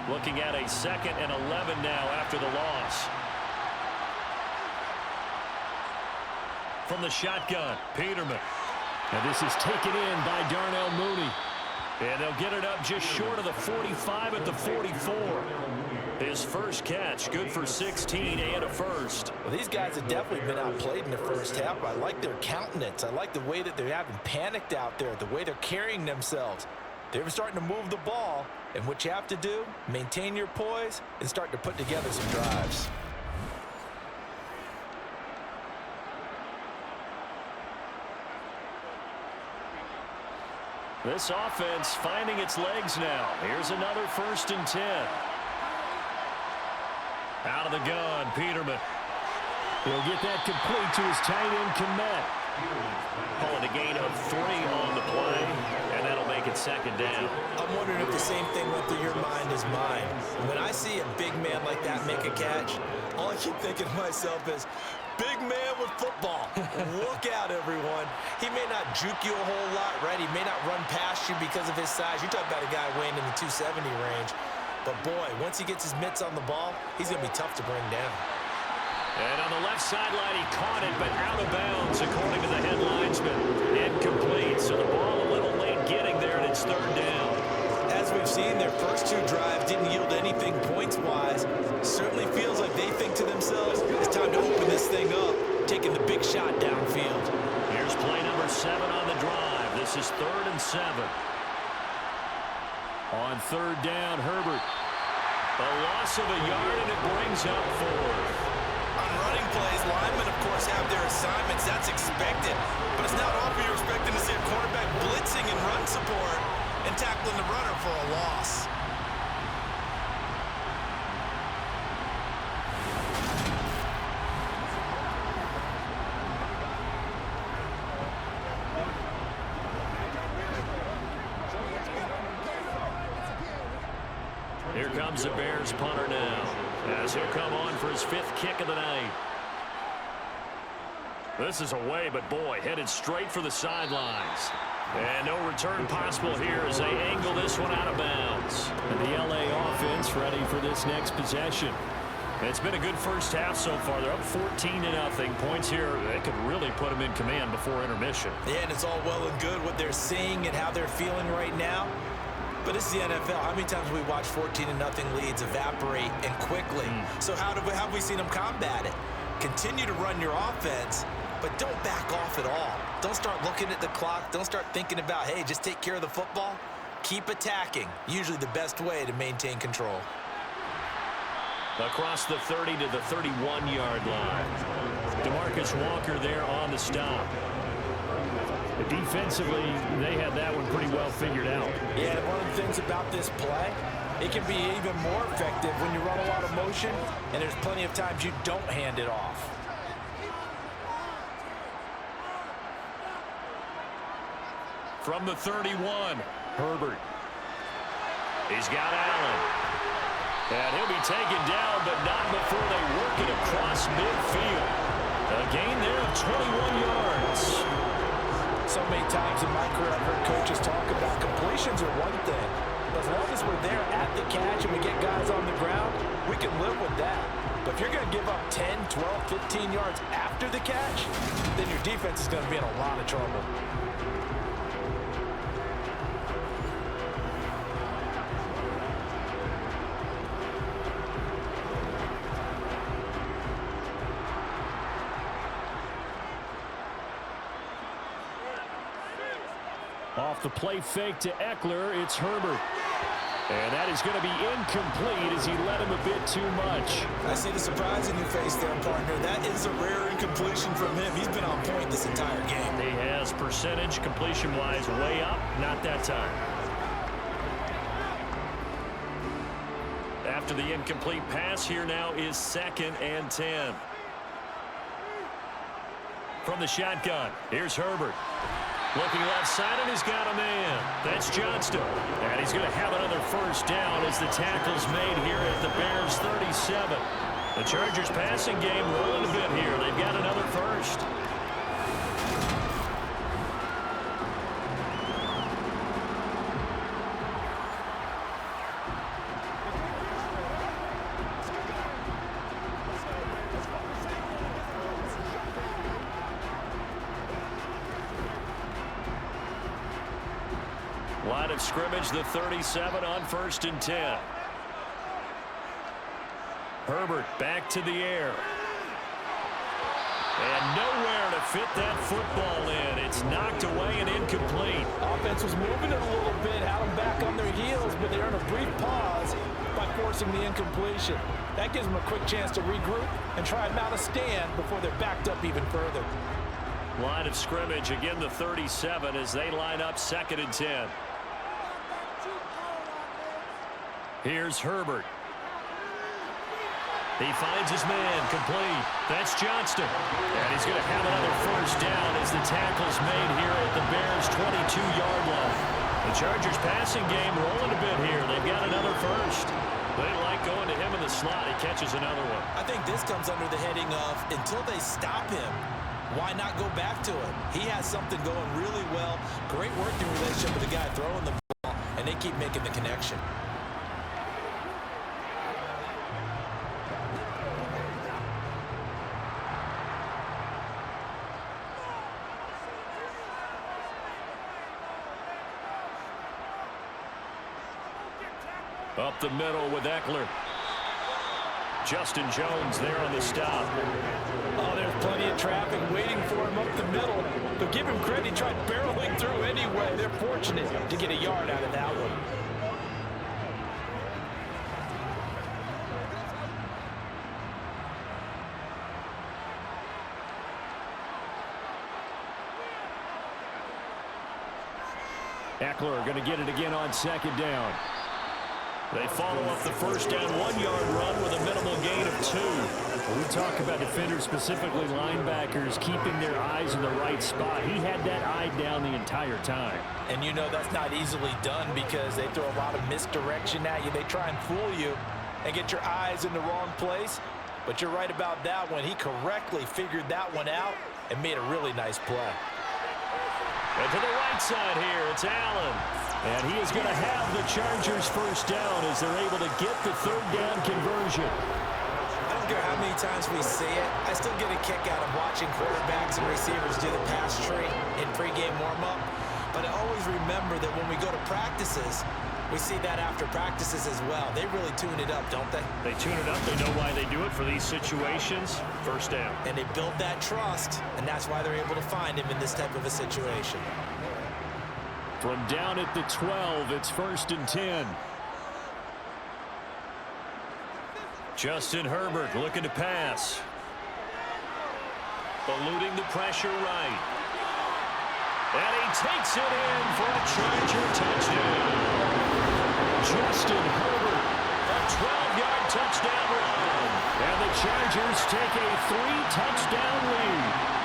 Looking at a 2nd and 11 now after the loss. From the shotgun, Peterman. And this is taken in by Darnell Mooney. And they'll get it up just short of the 45 at the 44. His first catch, good for 16 and a first. Well, these guys have definitely been outplayed in the first half. I like their countenance. I like the way that they haven't panicked out there, the way they're carrying themselves. They're starting to move the ball, and what you have to do, maintain your poise and start to put together some drives. This offense finding its legs now. Here's another 1st and 10. Out of the gun, Peterman. He'll get that complete to his tight end, Kmet. Calling a gain of 3 on the play, and that'll make it 2nd down. I'm wondering if the same thing went through your mind as mine. When I see a big man like that make a catch, all I keep thinking to myself is, big man with football. Look out, everyone. He may not juke you a whole lot, right? He may not run past you because of his size. You're talking about a guy weighing in the 270 range. But, boy, once he gets his mitts on the ball, he's going to be tough to bring down. And on the left sideline, he caught it, but out of bounds, according to the head linesman. Incomplete, so the ball a little late getting there, and it's third down. As we've seen, their first two drives didn't yield anything points-wise. Certainly feels like they think to themselves, it's time to open this thing up, taking the big shot downfield. Here's play number 7 on the drive. This is 3rd and 7. On third down, Herbert. A loss of a yard, and it brings up 4th. On running plays, linemen, of course, have their assignments. That's expected. But it's not often you're expecting to see a quarterback blitzing and run support and tackling the runner for a loss. Here comes the Bears punter now, as he'll come on for his 5th kick of the night. This is away, but boy, headed straight for the sidelines. And no return possible here as they angle this one out of bounds. And the LA offense ready for this next possession. It's been a good first half so far. They're up 14-0. Points here, they could really put them in command before intermission. Yeah, and it's all well and good what they're seeing and how they're feeling right now. But this is the NFL. How many times have we watched 14-0 leads evaporate and quickly? So how have we seen them combat it? Continue to run your offense, but don't back off at all. Don't start looking at the clock. Don't start thinking about, hey, just take care of the football. Keep attacking. Usually the best way to maintain control. Across the 30 to the 31-yard line. DeMarcus Walker there on the stop. Defensively, they had that one pretty well figured out. Yeah, one of the things about this play, it can be even more effective when you run a lot of motion, and there's plenty of times you don't hand it off. From the 31, Herbert. He's got Allen. And he'll be taken down, but not before they work it across midfield. A gain there of 21 yards. So many times in my career I've heard coaches talk about completions are one thing. But as long as we're there at the catch and we get guys on the ground, we can live with that. But if you're going to give up 10, 12, 15 yards after the catch, then your defense is going to be in a lot of trouble. Off the play fake to Eckler, it's Herbert. And that is going to be incomplete as he led him a bit too much. I see the surprise in your face there, partner. That is a rare incompletion from him. He's been on point this entire game. He has percentage completion-wise way up, not that time. After the incomplete pass, here now is 2nd and 10. From the shotgun, here's Herbert. Looking left side, and he's got a man. That's Johnston. And he's going to have another first down as the tackle's made here at the Bears 37. The Chargers passing game rolling a bit here. They've got another first. Line of scrimmage, the 37 on 1st and 10. Herbert back to the air. And nowhere to fit that football in. It's knocked away and incomplete. Offense was moving it a little bit, had them back on their heels, but they earned a brief pause by forcing the incompletion. That gives them a quick chance to regroup and try and mount a stand before they're backed up even further. Line of scrimmage, again the 37 as they line up 2nd and 10. Here's Herbert. He finds his man, complete. That's Johnston. And he's going to have another first down as the tackle's made here at the Bears' 22-yard line. The Chargers passing game rolling a bit here. They've got another first. They like going to him in the slot. He catches another one. I think this comes under the heading of until they stop him, why not go back to him? He has something going really well. Great working relationship with the guy throwing the ball, and they keep making the connection. Up the middle with Eckler. Justin Jones there on the stop. Oh, there's plenty of traffic waiting for him up the middle. But give him credit, he tried barreling through anyway. They're fortunate to get a yard out of that one. Eckler going to get it again on second down. They follow up the first down 1-yard run with a minimal gain of 2. When we talk about defenders, specifically linebackers, keeping their eyes in the right spot. He had that eye down the entire time. And you know that's not easily done because they throw a lot of misdirection at you. They try and fool you and get your eyes in the wrong place. But you're right about that one. He correctly figured that one out and made a really nice play. And to the right side here, it's Allen. And he is going to have the Chargers first down as they're able to get the third down conversion. I don't care how many times we see it. I still get a kick out of watching quarterbacks and receivers do the pass tree in pregame warm-up. But I always remember that when we go to practices, we see that after practices as well. They really tune it up, don't they? They tune it up. They know why they do it for these situations. First down. And they build that trust, and that's why they're able to find him in this type of a situation. From down at the 12, it's 1st and 10. Justin Herbert looking to pass. Eluding the pressure right. And he takes it in for a Charger touchdown. Justin Herbert. A 12-yard touchdown run. And the Chargers take a 3-touchdown lead.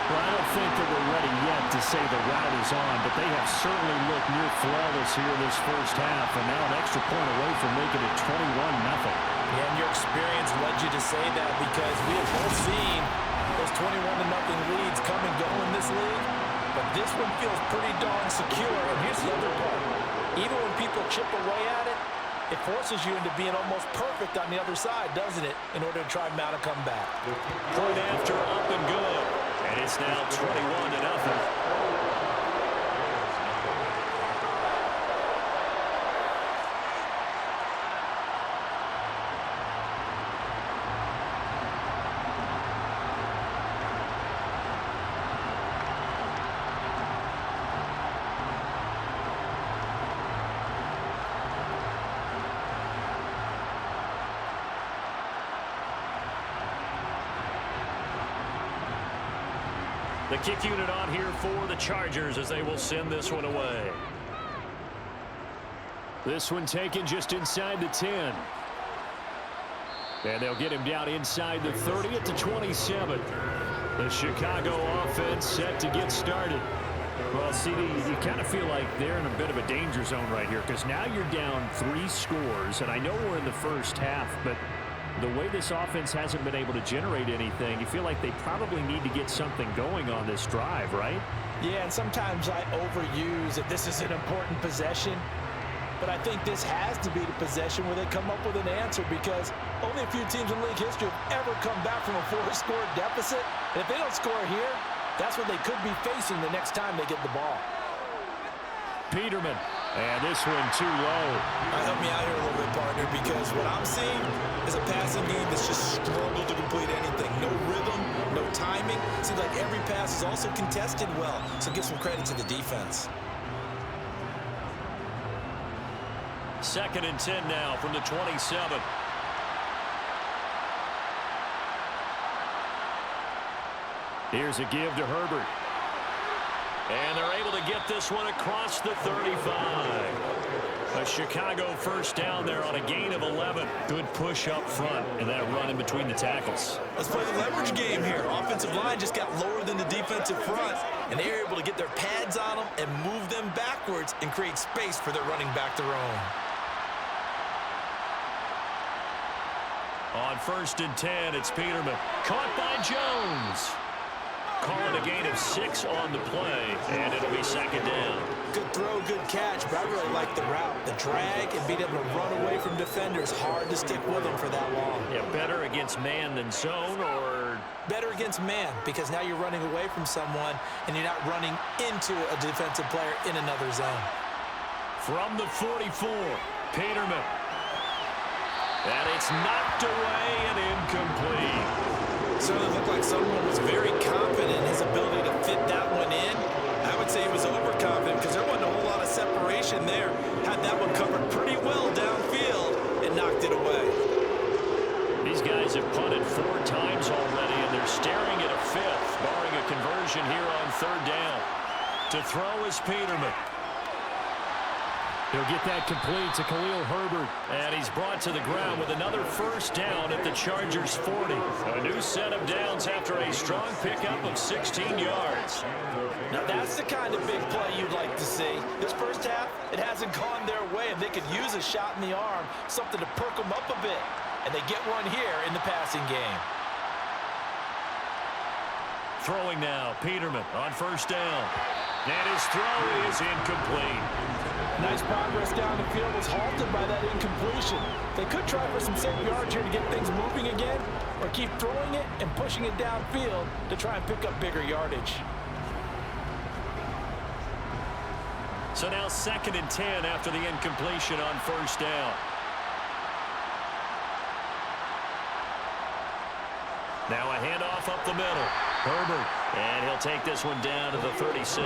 Well, I don't think that we're ready yet to say the route is on, but they have certainly looked near flawless here this first half, and now an extra point away from making it 21-0. Yeah, and your experience led you to say that because we have both seen those 21-0 leads come and go in this league, but this one feels pretty darn secure. And here's the other part. Even when people chip away at it, it forces you into being almost perfect on the other side, doesn't it, in order to try and mount a comeback. Point after up and good. And it's now 21-0. The kick unit on here for the Chargers as they will send this one away. This one taken just inside the 10. And they'll get him down inside the 30 at the 27. The Chicago offense set to get started. Well, CD, you kind of feel like they're in a bit of a danger zone right here because now you're down 3 scores. And I know we're in the first half, but the way this offense hasn't been able to generate anything, you feel like they probably need to get something going on this drive, right? Yeah, and sometimes I overuse that this is an important possession. But I think this has to be the possession where they come up with an answer because only a few teams in league history have ever come back from a 4-score deficit. And if they don't score here, that's what they could be facing the next time they get the ball. Peterman. And this one too low. Help me out here a little bit, partner, because what I'm seeing is a passing game that's just struggled to complete anything. No rhythm, no timing. Seems like every pass is also contested well. So give some credit to the defense. 2nd and 10 now from the 27. Here's a give to Herbert. And they're able to get this one across the 35. A Chicago first down there on a gain of 11. Good push up front and that run in between the tackles. Let's play the leverage game here. Offensive line just got lower than the defensive front, and they were able to get their pads on them and move them backwards and create space for their running back to roam. On 1st and 10, it's Peterman. Caught by Jones. Calling a gain of 6 on the play, and it'll be 2nd down. Good throw, good catch, but I really like the route. The drag and being able to run away from defenders. Hard to stick with them for that long. Yeah, better against man than zone, or? Better against man, because now you're running away from someone, and you're not running into a defensive player in another zone. From the 44, Peterman. And it's knocked away and incomplete. Certainly looked like someone was very confident in his ability to fit that one in. I would say he was overconfident because there wasn't a whole lot of separation there. Had that one covered pretty well downfield and knocked it away. These guys have punted 4 times already, and they're staring at a 5th, barring a conversion here on 3rd down. To throw is Peterman. He'll get that complete to Khalil Herbert. And he's brought to the ground with another 1st down at the Chargers' 40. A new set of downs after a strong pickup of 16 yards. Now that's the kind of big play you'd like to see. This first half, it hasn't gone their way, and they could use a shot in the arm, something to perk them up a bit. And they get one here in the passing game. Throwing now, Peterman on 1st down. And his throw is incomplete. Nice progress down the field was halted by that incompletion. They could try for some safe yards here to get things moving again, or keep throwing it and pushing it downfield to try and pick up bigger yardage. So now 2nd and 10 after the incompletion on 1st down. Now a handoff up the middle. Herbert, and he'll take this one down to the 36.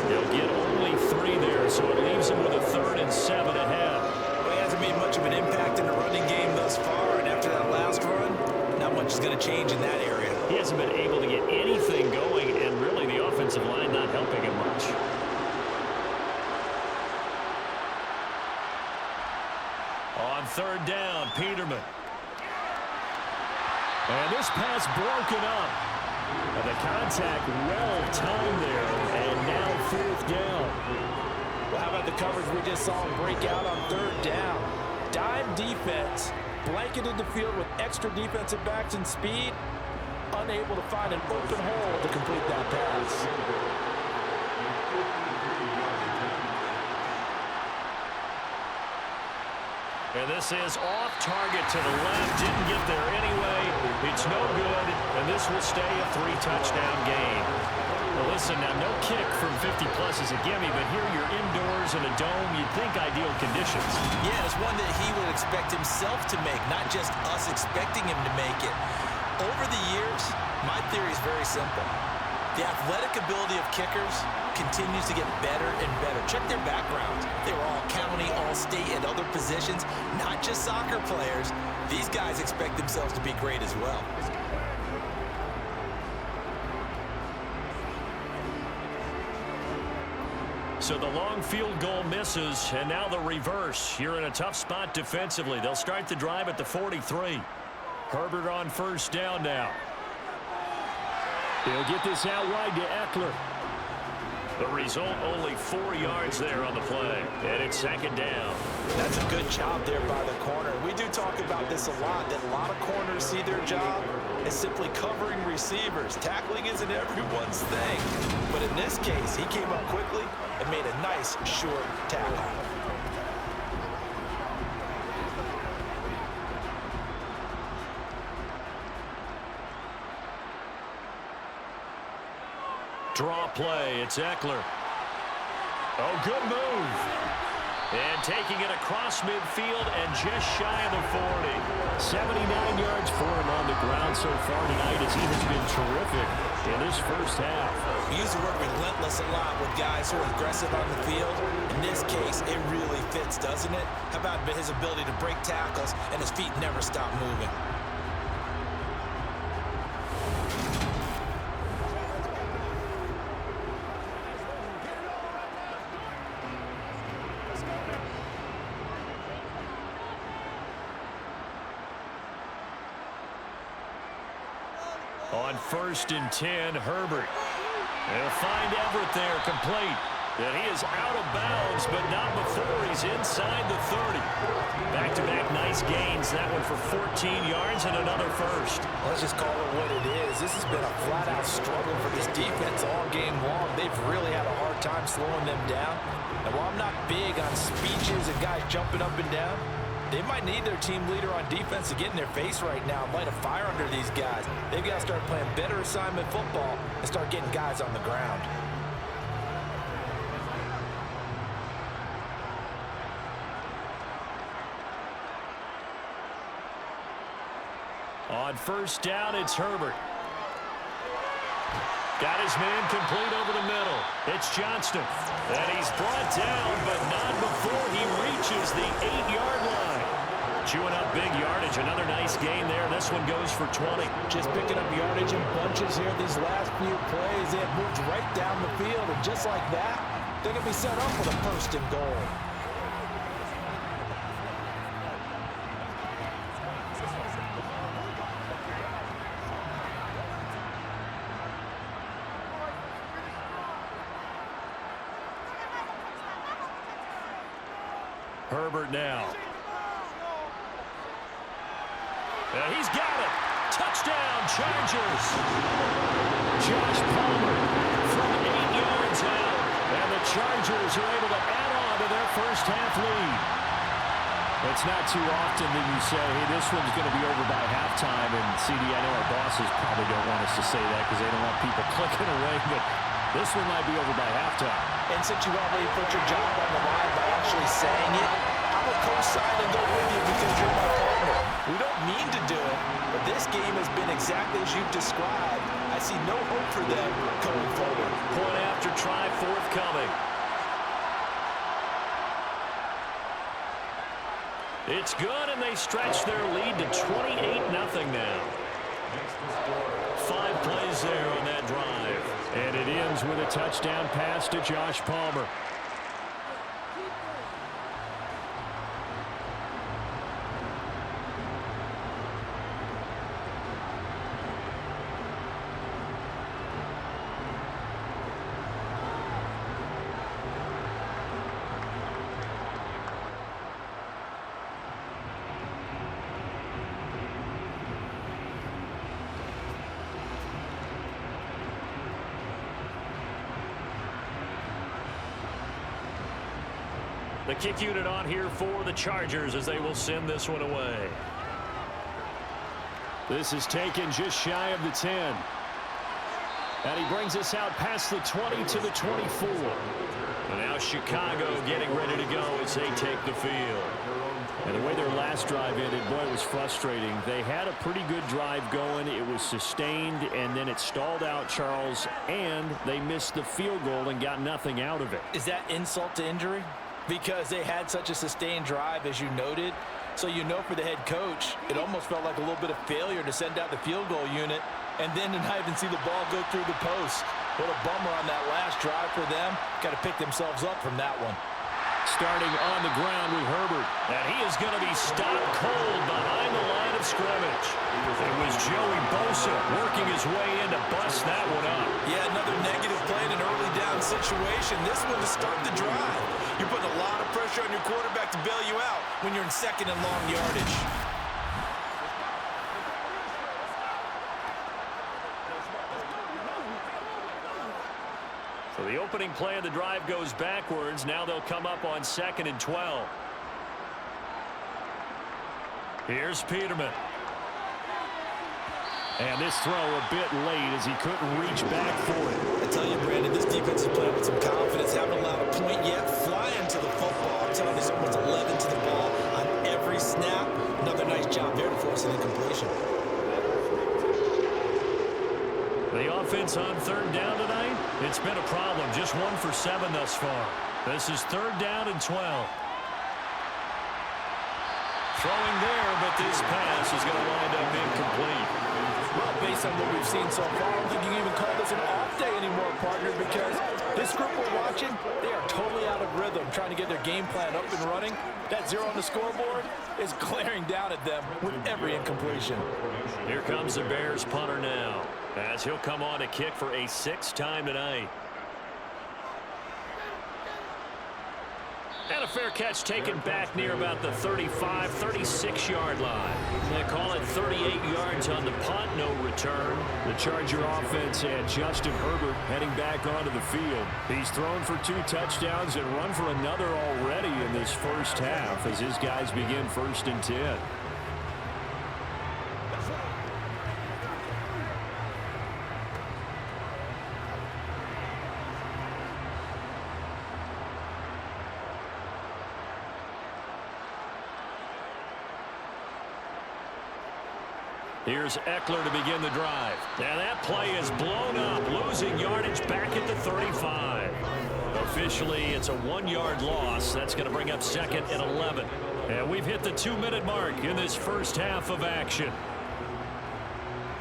He'll get only 3 there, so it leaves him with a 3rd and 7 ahead. Well, he hasn't made much of an impact in the running game thus far, and after that last run, not much is going to change in that area. He hasn't been able to get anything going, and really the offensive line not helping him much. On 3rd down, Peterman. And this pass broken up. And the contact well timed there. And now 4th down. Well, how about the coverage we just saw him break out on 3rd down? Dime defense, blanketed the field with extra defensive backs and speed, unable to find an open hole to complete that pass. And this is off target to the left. Didn't get there anyway. It's no good, and this will stay a 3-touchdown game. Well, listen, now no kick from 50-plus is a gimme, but here you're indoors in a dome. You'd think ideal conditions. Yeah, it's one that he would expect himself to make, not just us expecting him to make it. Over the years, my theory is very simple. The athletic ability of kickers continues to get better and better. Check their backgrounds. They were all county, all state, and other positions, not just soccer players. These guys expect themselves to be great as well. So the long field goal misses, and now the reverse. You're in a tough spot defensively. They'll start the drive at the 43. Herbert on 1st down now. He'll get this out wide to Eckler. The result, only 4 yards there on the play. And it's 2nd down. That's a good job there by the corner. We do talk about this a lot, that a lot of corners see their job as simply covering receivers. Tackling isn't everyone's thing. But in this case, he came up quickly and made a nice, short tackle. Draw play, it's Eckler. Oh, good move. And taking it across midfield and just shy of the 40. 79 yards for him on the ground so far tonight as he has been terrific in this first half. We use the word relentless a lot with guys who are aggressive on the field. In this case, it really fits, doesn't it? How about his ability to break tackles and his feet never stop moving? On 1st and 10, Herbert. They'll find Everett there, complete. And he is out of bounds, but not before he's inside the 30. Back-to-back nice gains. That one for 14 yards and another first. Let's just call it what it is. This has been a flat-out struggle for this defense all game long. They've really had a hard time slowing them down. And while I'm not big on speeches and guys jumping up and down, they might need their team leader on defense to get in their face right now and light a fire under these guys. They've got to start playing better assignment football and start getting guys on the ground. On first down, it's Herbert. Got his man complete over the middle. It's Johnston. And he's brought down, but not before he reaches the 8-yard line. Chewing up big yardage. Another nice gain there. This one goes for 20. Just picking up yardage in bunches here these last few plays. They have moved right down the field, and just like that, they're going to be set up for the first and goal. Herbert now. He's got it. Touchdown, Chargers. Josh Palmer from 8 yards out. And the Chargers are able to add on to their first half lead. It's not too often that you say, hey, this one's going to be over by halftime. And CD, I know our bosses probably don't want us to say that because they don't want people clicking away. But this one might be over by halftime. And since you already put your job on the line by actually saying it, I will co-sign and go with you because you're my partner. We don't mean to do it, but this game has been exactly as you've described. I see no hope for them going forward. Point after try forthcoming. It's good, and they stretch their lead to 28-0 now. 5 plays there on that drive. And it ends with a touchdown pass to Josh Palmer. The kick unit on here for the Chargers as they will send this one away. This is taken just shy of the 10. And he brings us out past the 20 to the 24. And now Chicago getting ready to go as they take the field. And the way their last drive ended, boy, it was frustrating. They had a pretty good drive going. It was sustained, and then it stalled out, Charles, and they missed the field goal and got nothing out of it. Is that insult to injury? Because they had such a sustained drive, as you noted. So you know for the head coach, it almost felt like a little bit of failure to send out the field goal unit and then to not even see the ball go through the post. What a bummer on that last drive for them. Got to pick themselves up from that one. Starting on the ground with Herbert. And he is going to be stopped cold behind the line of scrimmage. It was Joey Bosa working his way in to bust that one up. Yeah, another negative play in an early down situation. This one to start the drive. You're putting a lot of pressure on your quarterback to bail you out when you're in second and long yardage. So the opening play of the drive goes backwards. Now they'll come up on 2nd and 12. Here's Peterman. And this throw a bit late as he couldn't reach back for it. I tell you, Brandon, this defense is playing with some confidence. Haven't allowed a point yet. Flying to the football. I'm telling you, someone's 11 to the ball on every snap. Another nice job there to force an incompletion. The offense on 3rd down tonight, it's been a problem. Just 1 for 7 thus far. This is 3rd down and 12. Throwing there, but this pass is going to wind up incomplete. Well, based on what we've seen so far, I don't think you can even call this an off day anymore, partner, because this group we're watching, they are totally out of rhythm, trying to get their game plan up and running. That 0 on the scoreboard is glaring down at them with every incompletion. Here comes the Bears punter now, as he'll come on to kick for a 6th time tonight. And a fair catch taken back near about the 35, 36-yard line. They call it 38 yards on the punt, no return. The Charger offense had Justin Herbert heading back onto the field. He's thrown for 2 touchdowns and run for another already in this first half as his guys begin 1st and 10. Here's Eckler to begin the drive. And that play is blown up, losing yardage back at the 35. Officially, it's a 1-yard loss. That's going to bring up second and 11. And we've hit the 2-minute mark in this first half of action.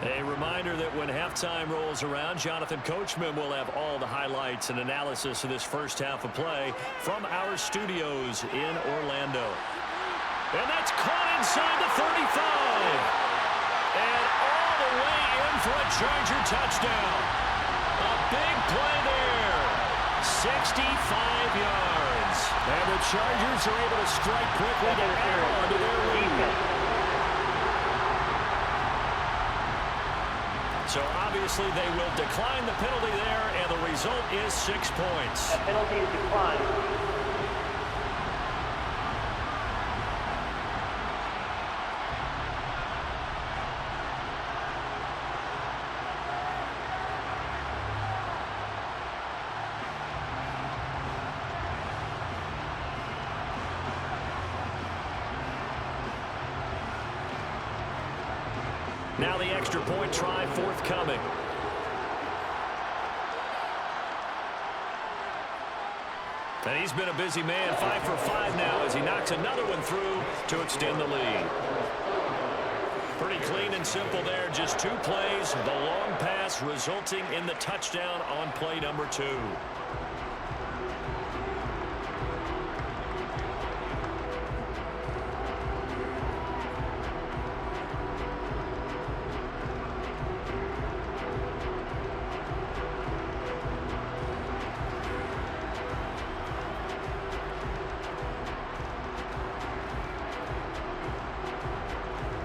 A reminder that when halftime rolls around, Jonathan Coachman will have all the highlights and analysis of this first half of play from our studios in Orlando. And that's caught inside the 35. And all the way in for a Charger touchdown. A big play there. 65 yards. And the Chargers are able to strike quickly to add on to their lead. So obviously they will decline the penalty there, and the result is 6 points. That penalty is declined. Now the extra point try forthcoming. And he's been a busy man, 5 for 5 now as he knocks another one through to extend the lead. Pretty clean and simple there, just 2 plays. The long pass resulting in the touchdown on play number 2.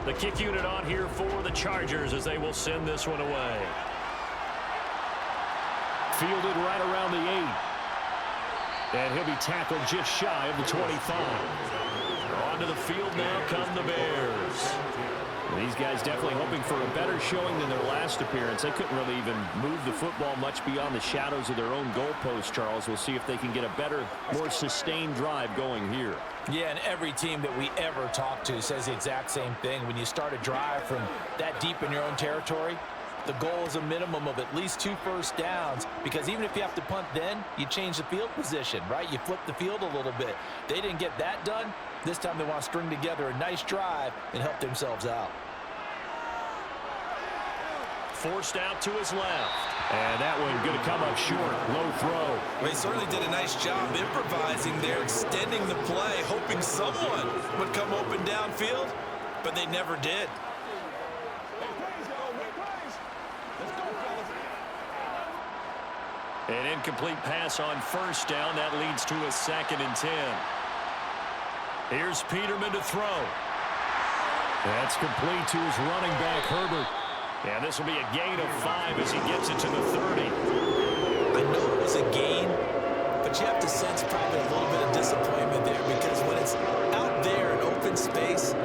The kick unit on here for the Chargers as they will send this one away. Fielded right around the 8. And he'll be tackled just shy of the 25. Onto the field now come the Bears. These guys definitely hoping for a better showing than their last appearance. They couldn't really even move the football much beyond the shadows of their own goalpost, Charles. We'll see if they can get a better, more sustained drive going here. Yeah, and every team that we ever talk to says the exact same thing. When you start a drive from that deep in your own territory, the goal is a minimum of at least 2 first downs, because even if you have to punt then, you change the field position, right? You flip the field a little bit. They didn't get that done. This time they want to string together a nice drive and help themselves out. Forced out to his left. And that one going to come up short. Low throw. They certainly did a nice job improvising there, extending the play, hoping someone would come open downfield, but they never did. An incomplete pass on first down. That leads to a 2nd and 10. Here's Peterman to throw. That's complete to his running back, Herbert. And this will be a gain of 5 as he gets it to the 30. I know it was a gain, but you have to sense probably a little bit of disappointment there, because when it's out there in open space,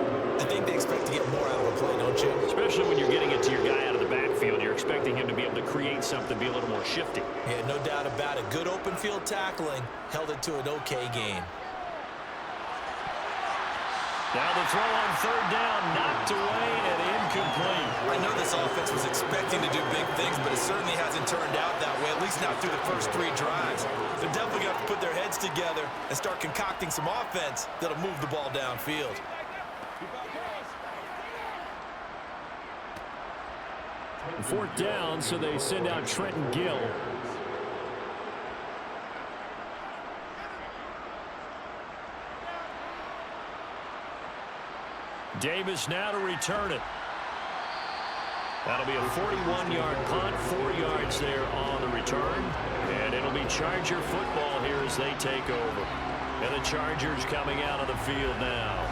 I think they expect to get more out of a play, don't you? Especially when you're getting it to your guy out of the backfield. You're expecting him to be able to create something, be a little more shifty. Yeah, no doubt about it. Good open field tackling held it to an okay gain. Now the throw on 3rd down, knocked away and incomplete. I know this offense was expecting to do big things, but it certainly hasn't turned out that way, at least not through the first 3 drives. They're definitely going to have to put their heads together and start concocting some offense that'll move the ball downfield. Fourth down, so they send out Trenton Gill. Davis now to return it. That'll be a 41-yard punt, 4 yards there on the return. And it'll be Charger football here as they take over. And the Chargers coming out of the field now.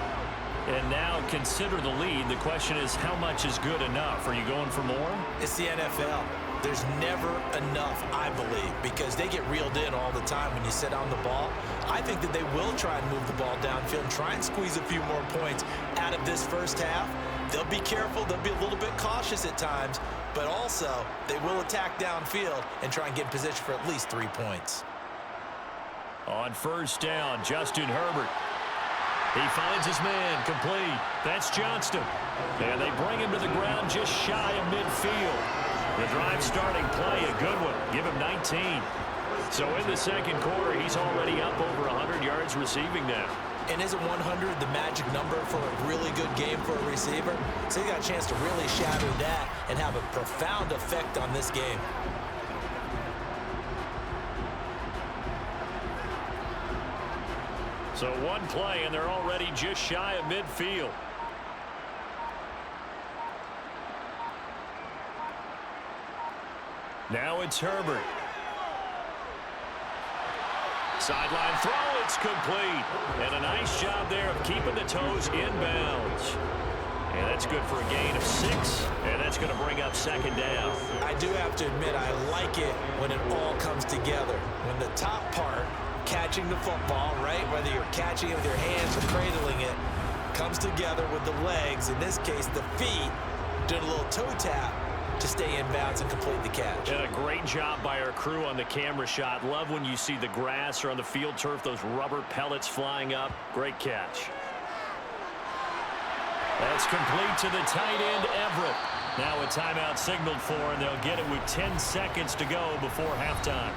And now consider the lead. The question is, how much is good enough? Are you going for more? It's the NFL. There's never enough, I believe, because they get reeled in all the time when you sit on the ball. I think that they will try and move the ball downfield and try and squeeze a few more points out of this first half. They'll be careful. They'll be a little bit cautious at times, but also they will attack downfield and try and get in position for at least 3 points. On first down, Justin Herbert. He finds his man, complete. That's Johnston. And they bring him to the ground just shy of midfield. The drive starting play, a good one. Give him 19. So in the second quarter, he's already up over 100 yards receiving now. And isn't 100 the magic number for a really good game for a receiver? So he got a chance to really shatter that and have a profound effect on this game. So one play, and they're already just shy of midfield. Now it's Herbert. Sideline throw, it's complete. And a nice job there of keeping the toes inbounds. And that's good for a gain of 6, and that's going to bring up second down. I do have to admit, I like it when it all comes together. When the top part, catching the football, right, whether you're catching it with your hands or cradling it, comes together with the legs, in this case the feet, doing a little toe tap to stay in bounds and complete the catch. And a great job by our crew on the camera shot. Love when you see the grass or on the field turf, those rubber pellets flying up. Great catch. That's complete to the tight end, Everett. Now a timeout signaled for, and they'll get it with 10 seconds to go before halftime.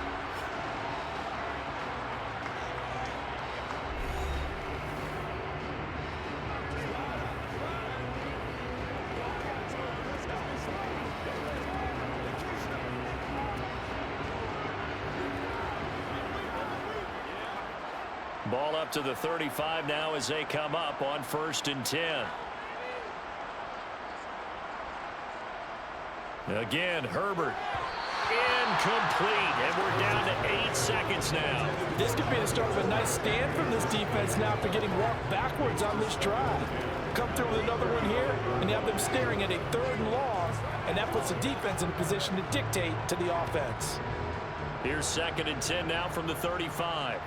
Ball up to the 35 now as they come up on 1st and 10. Again, Herbert. Incomplete, and we're down to 8 seconds now. This could be the start of a nice stand from this defense now after getting walked backwards on this drive. Come through with another one here, and you have them staring at a 3rd and long, and that puts the defense in a position to dictate to the offense. Here's 2nd and 10 now from the 35.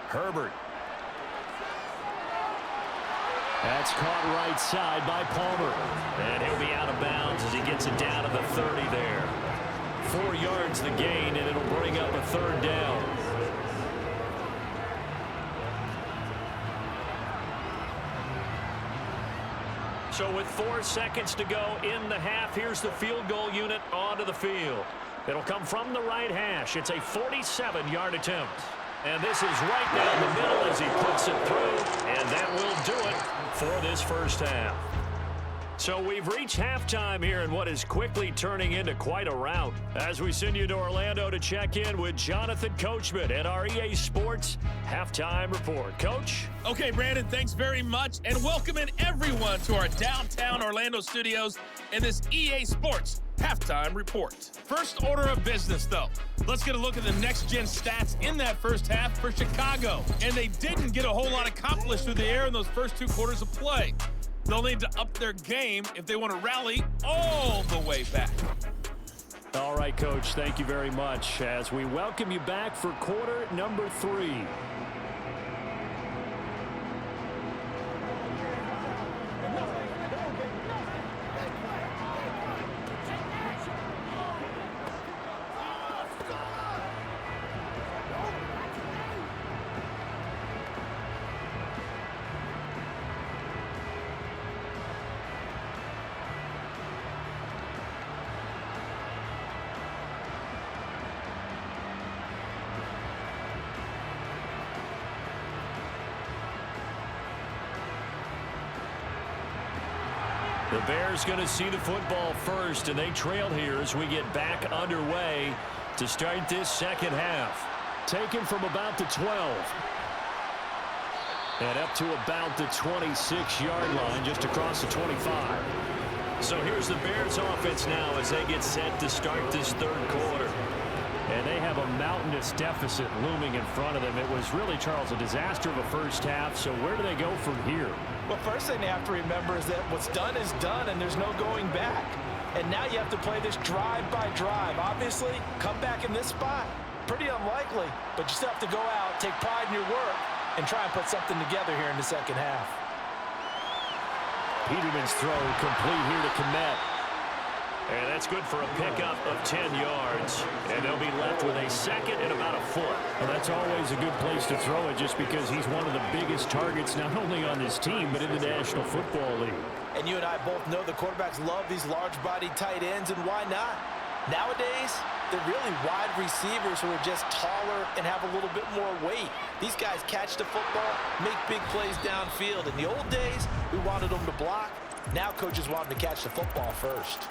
Herbert. That's caught right side by Palmer. And he'll be out of bounds as he gets it down to the 30 there. 4 yards the gain, and it'll bring up a 3rd down. So with 4 seconds to go in the half, here's the field goal unit onto the field. It'll come from the right hash. It's a 47-yard attempt. And this is right down the middle as he puts it through, and that will do it for this first half. So we've reached halftime here in what is quickly turning into quite a rout as we send you to Orlando to check in with Jonathan Coachman at our EA Sports Halftime Report. Coach? Okay, Brandon, thanks very much, and welcoming everyone to our downtown Orlando studios in this EA Sports Halftime Report. First order of business, though. Let's get a look at the next-gen stats in that first half for Chicago. And they didn't get a whole lot accomplished through the air in those first 2 quarters of play. They'll need to up their game if they want to rally all the way back. All right, Coach, thank you very much as we welcome you back for quarter number 3. The Bears going to see the football first, and they trail here as we get back underway to start this second half. Taken from about the 12. And up to about the 26-yard line, just across the 25. So here's the Bears offense now as they get set to start this 3rd quarter. And they have a mountainous deficit looming in front of them. It was really, Charles, a disaster of a first half. So where do they go from here? Well, first thing they have to remember is that what's done is done, and there's no going back. And now you have to play this drive by drive. Obviously, come back in this spot, pretty unlikely. But you still have to go out, take pride in your work, and try and put something together here in the second half. Peterman's throw complete here to Kmet. And that's good for a pickup of 10 yards. And they'll be left with a second and about a foot. Well, that's always a good place to throw it just because he's one of the biggest targets not only on this team but in the National Football League. And you and I both know the quarterbacks love these large-bodied tight ends, and why not? Nowadays, they're really wide receivers who are just taller and have a little bit more weight. These guys catch the football, make big plays downfield. In the old days, we wanted them to block. Now coaches want him to catch the football first.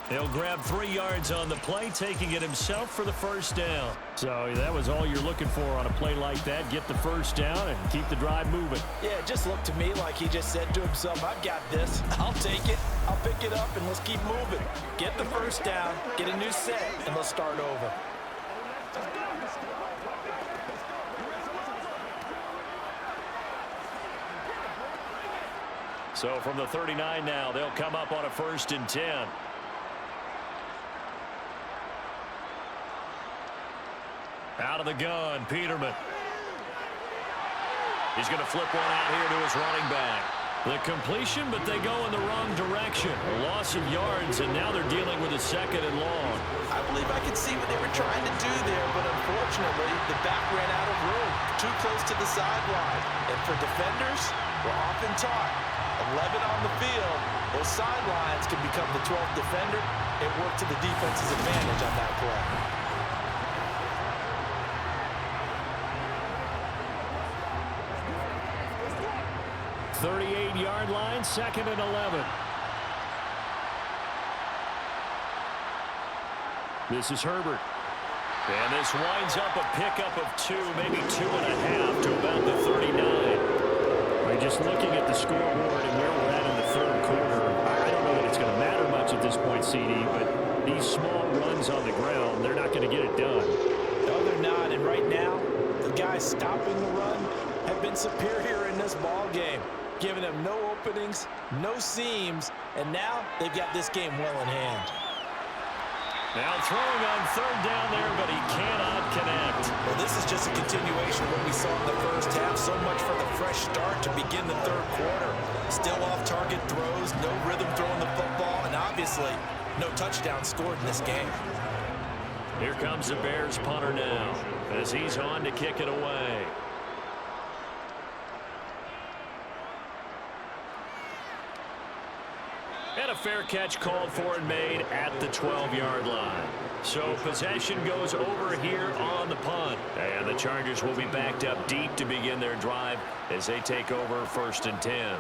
He'll grab 3 yards on the play, taking it himself for the first down. So that was all you're looking for on a play like that. Get the first down and keep the drive moving. Yeah, it just looked to me like he just said to himself, I've got this. I'll take it. I'll pick it up, and let's keep moving. Get the first down, get a new set, and let's start over. So from the 39 now, they'll come up on a 1st and 10. Out of the gun, Peterman. He's going to flip one out here to his running back. The completion, but they go in the wrong direction. A loss of yards, and now they're dealing with a 2nd and long. I believe I could see what they were trying to do there, but unfortunately, the back ran out of room. Too close to the sideline. And for defenders, we're often taught 11 on the field, those sidelines can become the 12th defender. It worked to the defense's advantage on that play. "38-yard line, 2nd and 11. This is Herbert. And this winds up a pickup of 2, maybe 2.5 to about the 39. Just looking at the scoreboard and where we're at in the 3rd quarter, I don't know that it's going to matter much at this point, CD, but these small runs on the ground, they're not going to get it done. No, they're not. And right now, the guys stopping the run have been superior in this ball game, giving them no openings, no seams, and now they've got this game well in hand. Now throwing on 3rd down there, but he cannot connect. Well, this is just a continuation of what we saw in the first half. So much for the fresh start to begin the 3rd quarter. Still off-target throws, no rhythm throwing the football, and obviously no touchdown scored in this game. Here comes the Bears punter now as he's on to kick it away. And a fair catch called for and made at the 12-yard line. So possession goes over here on the punt. And the Chargers will be backed up deep to begin their drive as they take over 1st and 10.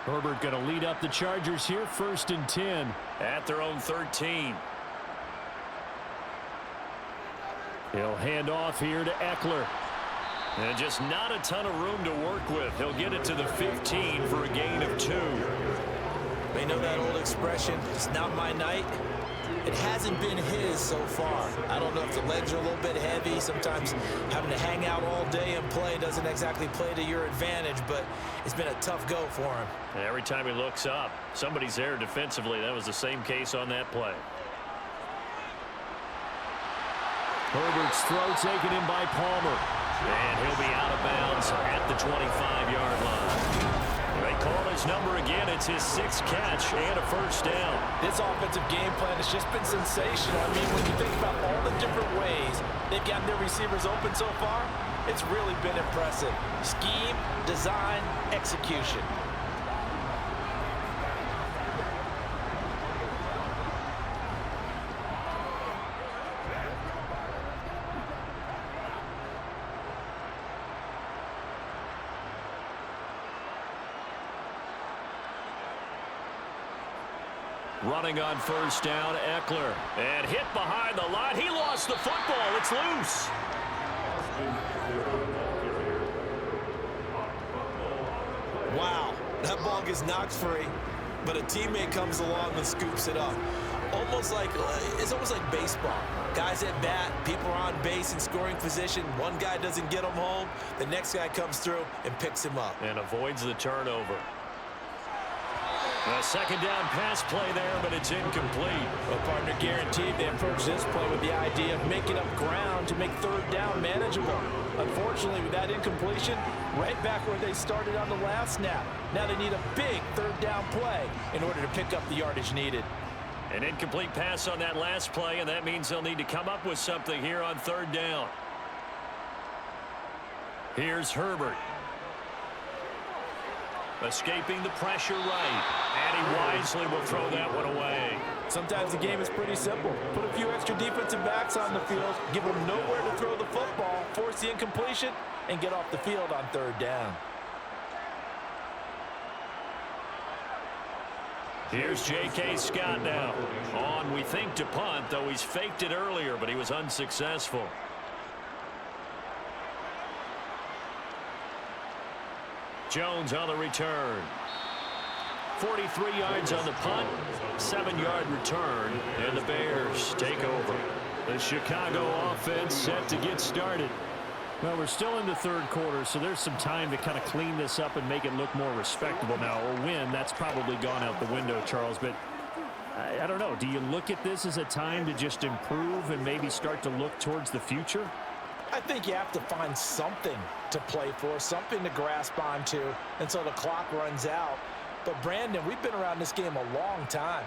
Herbert going to lead up the Chargers here, 1st and 10. At their own 13. He'll hand off here to Eckler. And just not a ton of room to work with. He'll get it to the 15 for a gain of 2. They know that old expression, it's not my night. It hasn't been his so far. I don't know if the legs are a little bit heavy. Sometimes having to hang out all day and play doesn't exactly play to your advantage, but it's been a tough go for him. And every time he looks up, somebody's there defensively. That was the same case on that play. Herbert's throw taken in by Palmer. And he'll be out of bounds at the 25-yard line. They call his number again. It's his 6th catch and a 1st down. This offensive game plan has just been sensational. I mean, when you think about all the different ways they've gotten their receivers open so far, it's really been impressive. Scheme, design, execution. Running on 1st down, Eckler. And hit behind the line. He lost the football. It's loose. Wow, that ball gets knocked free, but a teammate comes along and scoops it up. It's almost like baseball. Guys at bat, people are on base in scoring position. One guy doesn't get him home. The next guy comes through and picks him up. And avoids the turnover. A second down pass play there, but it's incomplete. Well, partner, guaranteed they approach this play with the idea of making up ground to make third down manageable. Unfortunately, with that incompletion, right back where they started on the last snap. Now they need a big third down play in order to pick up the yardage needed. An incomplete pass on that last play, and that means they'll need to come up with something here on third down. Here's Herbert. Escaping the pressure right. And he wisely will throw that one away. Sometimes the game is pretty simple. Put a few extra defensive backs on the field, give them nowhere to throw the football, force the incompletion, and get off the field on third down. Here's J.K. Scott now. On, we think, to punt, though he's faked it earlier, but he was unsuccessful. Jones on the return. 43 yards on the punt, 7-yard return, and the Bears take over. The Chicago offense set to get started. Well, we're still in the third quarter, so there's some time to kind of clean this up and make it look more respectable now. Or win, that's probably gone out the window, Charles. But I don't know. Do you look at this as a time to just improve and maybe start to look towards the future? I think you have to find something to play for, something to grasp onto until the clock runs out. But, Brandon, we've been around this game a long time.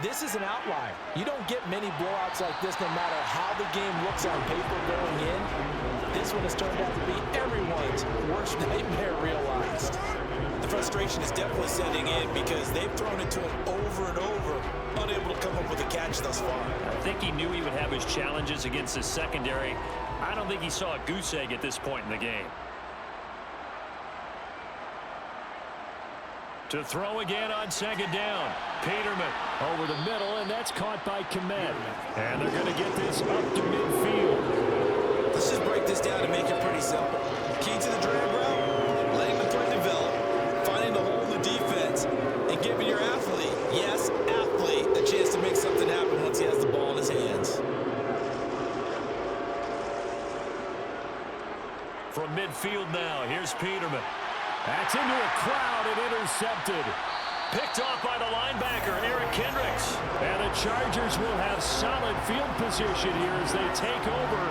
This is an outlier. You don't get many blowouts like this no matter how the game looks on paper going in. This one has turned out to be everyone's worst nightmare realized. The frustration is definitely setting in because they've thrown it to him over and over, unable to come up with a catch thus far. I think he knew he would have his challenges against his secondary. I don't think he saw a goose egg at this point in the game. To throw again on second down. Peterman over the middle, and that's caught by Komet. And they're going to get this up to midfield. Let's just break this down and make it pretty simple. Key to the drag route, letting the play develop, finding the hole in the defense, and giving your athlete, yes, athlete, a chance to make something happen once he has the ball in his hands. From midfield now, here's Peterman. That's into a crowd and intercepted. Picked off by the linebacker, Eric Kendricks. And the Chargers will have solid field position here as they take over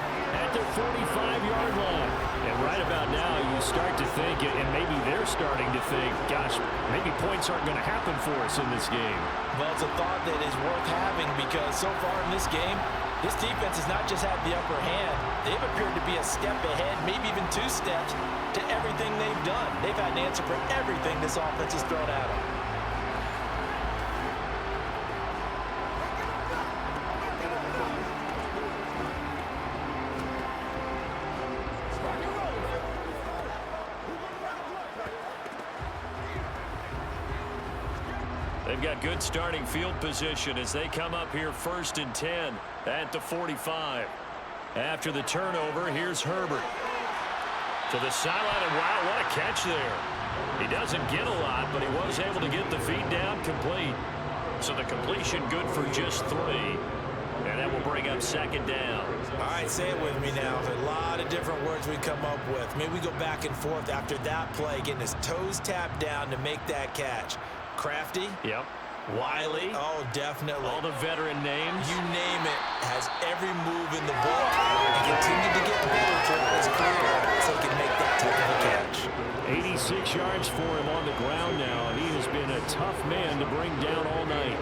at the 45-yard line. And right about now, you start to think, and maybe they're starting to think, gosh, maybe points aren't going to happen for us in this game. Well, it's a thought that is worth having because so far in this game, this defense has not just had the upper hand. They've appeared to be a step ahead, maybe even 2 steps, to everything they've done. They've had an answer for everything this offense has thrown at them. They've got good starting field position as they come up here 1st and 10 at the 45. After the turnover, here's Herbert. To the sideline, and wow, what a catch there. He doesn't get a lot, but he was able to get the feed down complete. So the completion good for just 3. And that will bring up second down. All right, say it with me now. There's a lot of different words we come up with. Maybe we go back and forth after that play, getting his toes tapped down to make that catch. Crafty. Yep. Wiley. Oh, definitely. All the veteran names. You name it. Has every move in the book and continued to get better throughout his career so he can make that type of a catch. 86 yards for him on the ground now. He has been a tough man to bring down all night.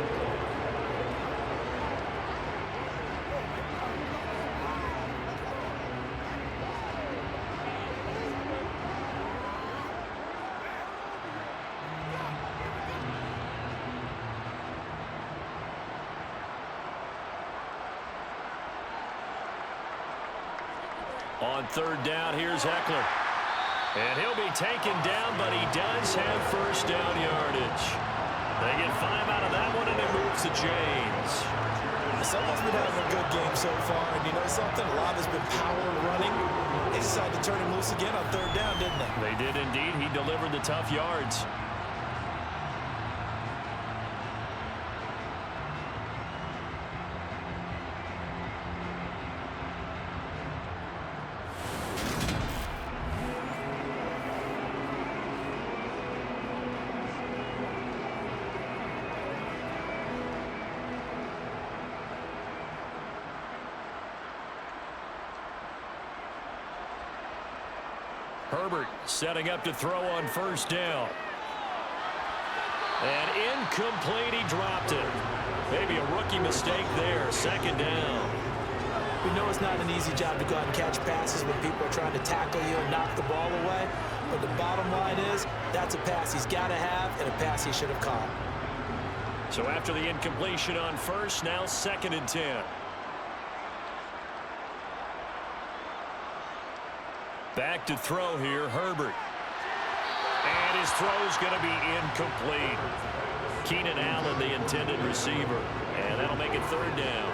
On third down, here's Eckler. And he'll be taken down, but he does have first down yardage. They get 5 out of that one, and it moves the chains. Someone's been having a good game so far, and you know something? A lot has been power running. They decided to turn him loose again on third down, didn't they? They did indeed. He delivered the tough yards. Herbert setting up to throw on first down. And incomplete, he dropped it. Maybe a rookie mistake there, second down. We know it's not an easy job to go out and catch passes when people are trying to tackle you and knock the ball away. But the bottom line is, that's a pass he's got to have and a pass he should have caught. So after the incompletion on first, now 2nd and 10. Back to throw here, Herbert. And his throw's going to be incomplete. Keenan Allen, the intended receiver. And that'll make it 3rd down.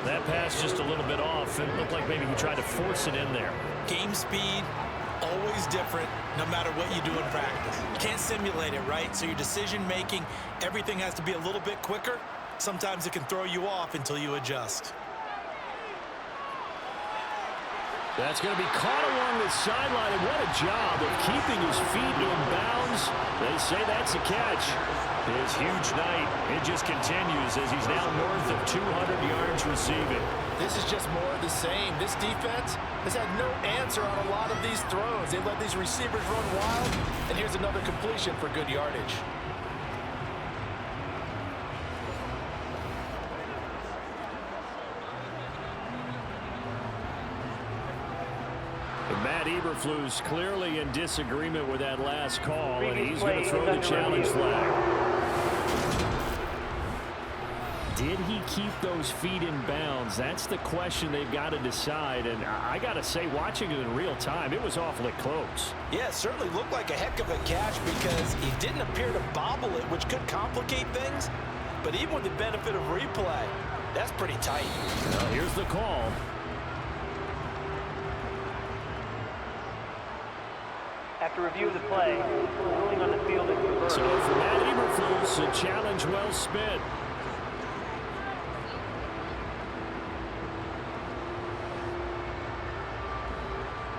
That pass just a little bit off. It looked like maybe he tried to force it in there. Game speed, always different, no matter what you do in practice. You can't simulate it, right? So your decision-making, everything has to be a little bit quicker. Sometimes it can throw you off until you adjust. That's going to be caught along the sideline, and what a job of keeping his feet in bounds. They say that's a catch. His huge night, it just continues as he's now north of 200 yards receiving. This is just more of the same. This defense has had no answer on a lot of these throws. They let these receivers run wild, and here's another completion for good yardage. Matt Eberflus clearly in disagreement with that last call, and he's going to throw the challenge flag. Did he keep those feet in bounds? That's the question they've got to decide, and I got to say, watching it in real time, it was awfully close. Yeah, it certainly looked like a heck of a catch because he didn't appear to bobble it, which could complicate things, but even with the benefit of replay, that's pretty tight. Well, here's the call. After review of the play, ruling on the field is reversed. So for Matt Eberflus, a challenge well spent.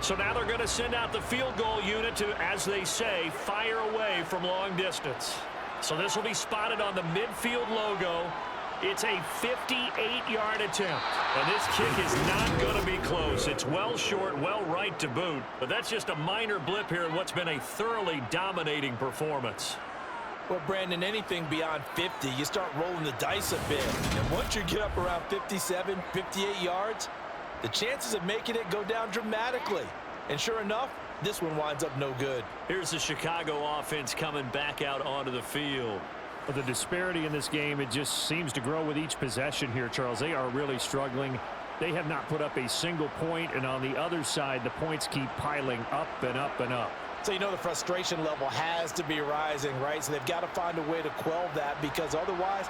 So now they're going to send out the field goal unit to, as they say, fire away from long distance. So this will be spotted on the midfield logo. It's a 58-yard attempt. And this kick is not going to be close. It's well short, well right to boot. But that's just a minor blip here in what's been a thoroughly dominating performance. Well, Brandon, anything beyond 50, you start rolling the dice a bit. And once you get up around 57, 58 yards, the chances of making it go down dramatically. And sure enough, this one winds up no good. Here's the Chicago offense coming back out onto the field. But the disparity in this game, it just seems to grow with each possession here, Charles. They are really struggling. They have not put up a single point, and on the other side, the points keep piling up and up and up. So you know the frustration level has to be rising, right? So they've got to find a way to quell that because otherwise,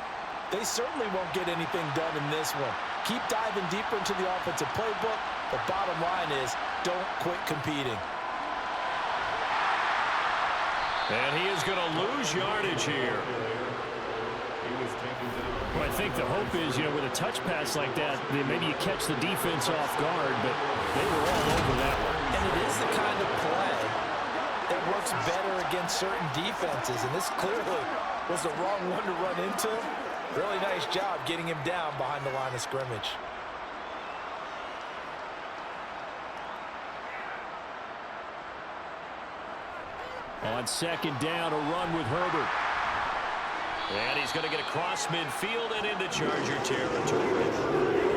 they certainly won't get anything done in this one. Keep diving deeper into the offensive playbook. The bottom line is don't quit competing. And he is going to lose yardage here. Well, I think the hope is, with a touch pass like that, maybe you catch the defense off guard, but they were all over that one. And it is the kind of play that works better against certain defenses, and this clearly was the wrong one to run into. Really nice job getting him down behind the line of scrimmage. On second down, a run with Herbert. And he's going to get across midfield and into Charger territory.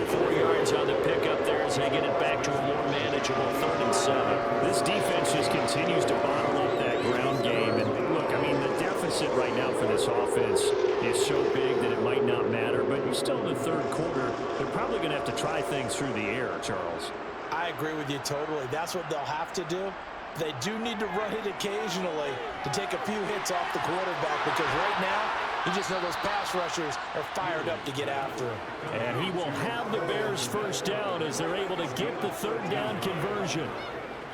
4 yards on the pickup there as they get it back to a more manageable 3rd and 7. This defense just continues to bottle up that ground game. And look, I mean, the deficit right now for this offense is so big that it might not matter. But you're still in the 3rd quarter. They're probably going to have to try things through the air, Charles. I agree with you totally. That's what they'll have to do. They do need to run it occasionally to take a few hits off the quarterback because right now, you just know those pass rushers are fired up to get after him. And he will have the Bears first down as they're able to get the 3rd down conversion.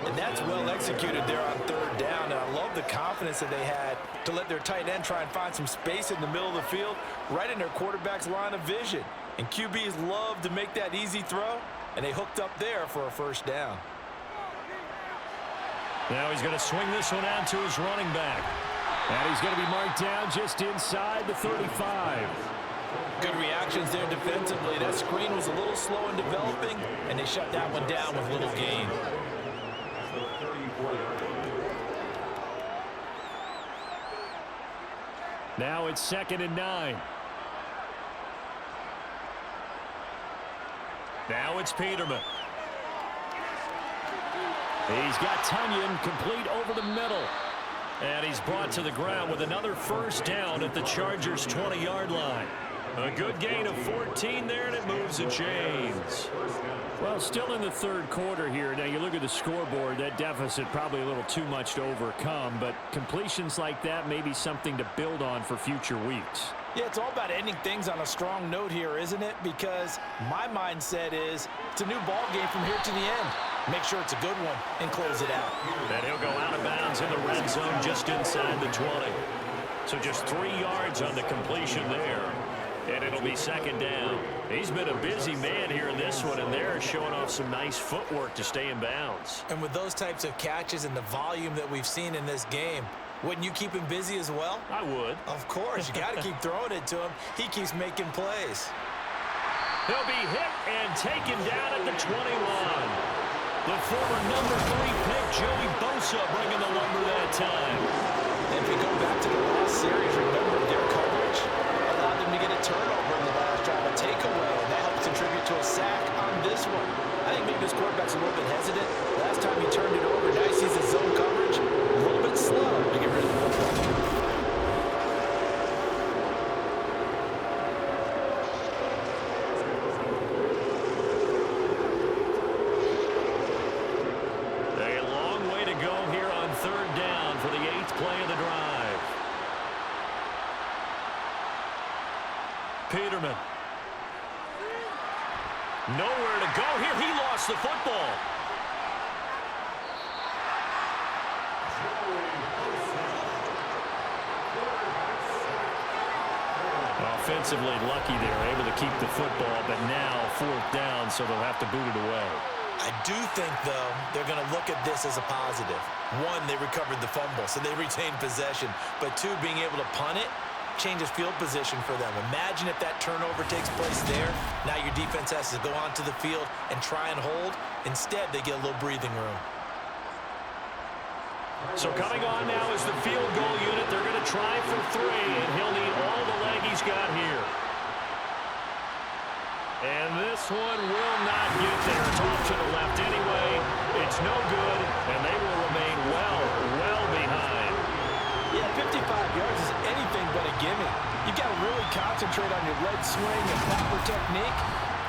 And that's well executed there on 3rd down. And I love the confidence that they had to let their tight end try and find some space in the middle of the field, right in their quarterback's line of vision. And QBs love to make that easy throw, and they hooked up there for a first down. Now he's going to swing this one out to his running back. And he's going to be marked down just inside the 35. Good reactions there defensively. That screen was a little slow in developing, and they shut that one down with little gain. Now it's 2nd and 9. Now it's Peterman. He's got Tunyon complete over the middle. And he's brought to the ground with another first down at the Chargers' 20-yard line. A good gain of 14 there, and it moves the chains. Well, still in the third quarter here. Now, you look at the scoreboard, that deficit probably a little too much to overcome, but completions like that may be something to build on for future weeks. Yeah, it's all about ending things on a strong note here, isn't it? Because my mindset is it's a new ball game from here to the end. Make sure it's a good one and close it out. And he'll go out of bounds in the red zone just inside the 20. So just 3 yards on the completion there. And it'll be 2nd down. He's been a busy man here in this one, and they're showing off some nice footwork to stay in bounds. And with those types of catches and the volume that we've seen in this game, wouldn't you keep him busy as well? I would. Of course. You got to keep throwing it to him. He keeps making plays. He'll be hit and taken down at the 21. The former number 3 pick, Joey Bosa, bringing the lumber that time. If we go back to the last series, remember their coverage allowed them to get a turnover in the last drive, a takeaway, and that helps contribute to a sack on this one. I think maybe this quarterback's a little bit hesitant. Last time he turned it over, now he sees his zone coverage a little bit slow to get rid of the football. Peterman. Nowhere to go here. He lost the football. Offensively lucky they're able to keep the football, but now 4th down, so they'll have to boot it away. I do think, though, they're going to look at this as a positive. 1, they recovered the fumble, so they retained possession. But 2, being able to punt it changes field position for them. Imagine if that turnover takes place there. Now your defense has to go onto the field and try and hold. Instead, they get a little breathing room. So coming on now is the field goal unit. They're going to try for 3, and he'll need all the leg he's got here. And this one will not get there. It's off to the left anyway. It's no good, and they will remain well behind. Yeah, 55 yards is anything but a gimme. You got to really concentrate on your leg swing and proper technique.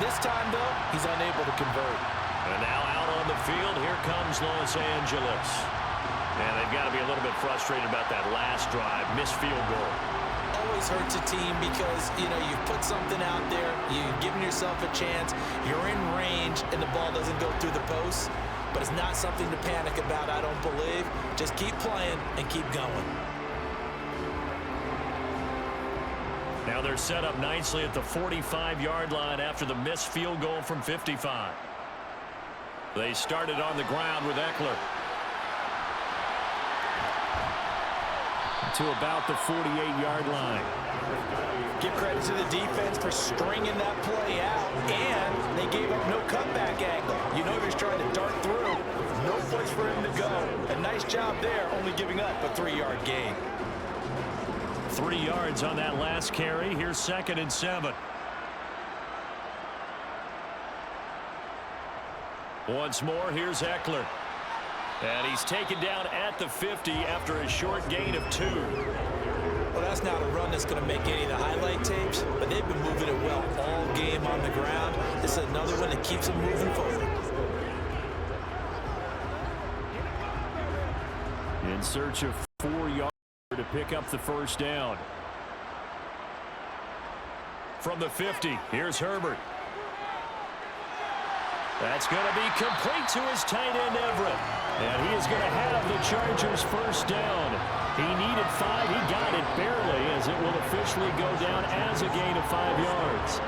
This time, though, he's unable to convert. And now out on the field, here comes Los Angeles. And they've got to be a little bit frustrated about that last drive, missed field goal. Always hurts a team because, you know, you've put something out there, you've given yourself a chance, you're in range, and the ball doesn't go through the post. But it's not something to panic about, I don't believe. Just keep playing and keep going. Now they're set up nicely at the 45-yard line after the missed field goal from 55. They started on the ground with Eckler. To about the 48-yard line. Give credit to the defense for stringing that play out, and they gave up no cutback angle. You know he's trying to dart through. No place for him to go. A nice job there, only giving up a 3-yard gain. 3 yards on that last carry. Here's 2nd and 7. Once more, here's Eckler. And he's taken down at the 50 after a short gain of 2. Well, that's not a run that's going to make any of the highlight tapes, but they've been moving it well all game on the ground. This is another one that keeps them moving forward. In search of 4 yards to pick up the first down. From the 50, here's Herbert. That's going to be complete to his tight end, Everett. And he is going to have the Chargers first down. He needed 5. He got it barely, as it will officially go down as a gain of 5 yards.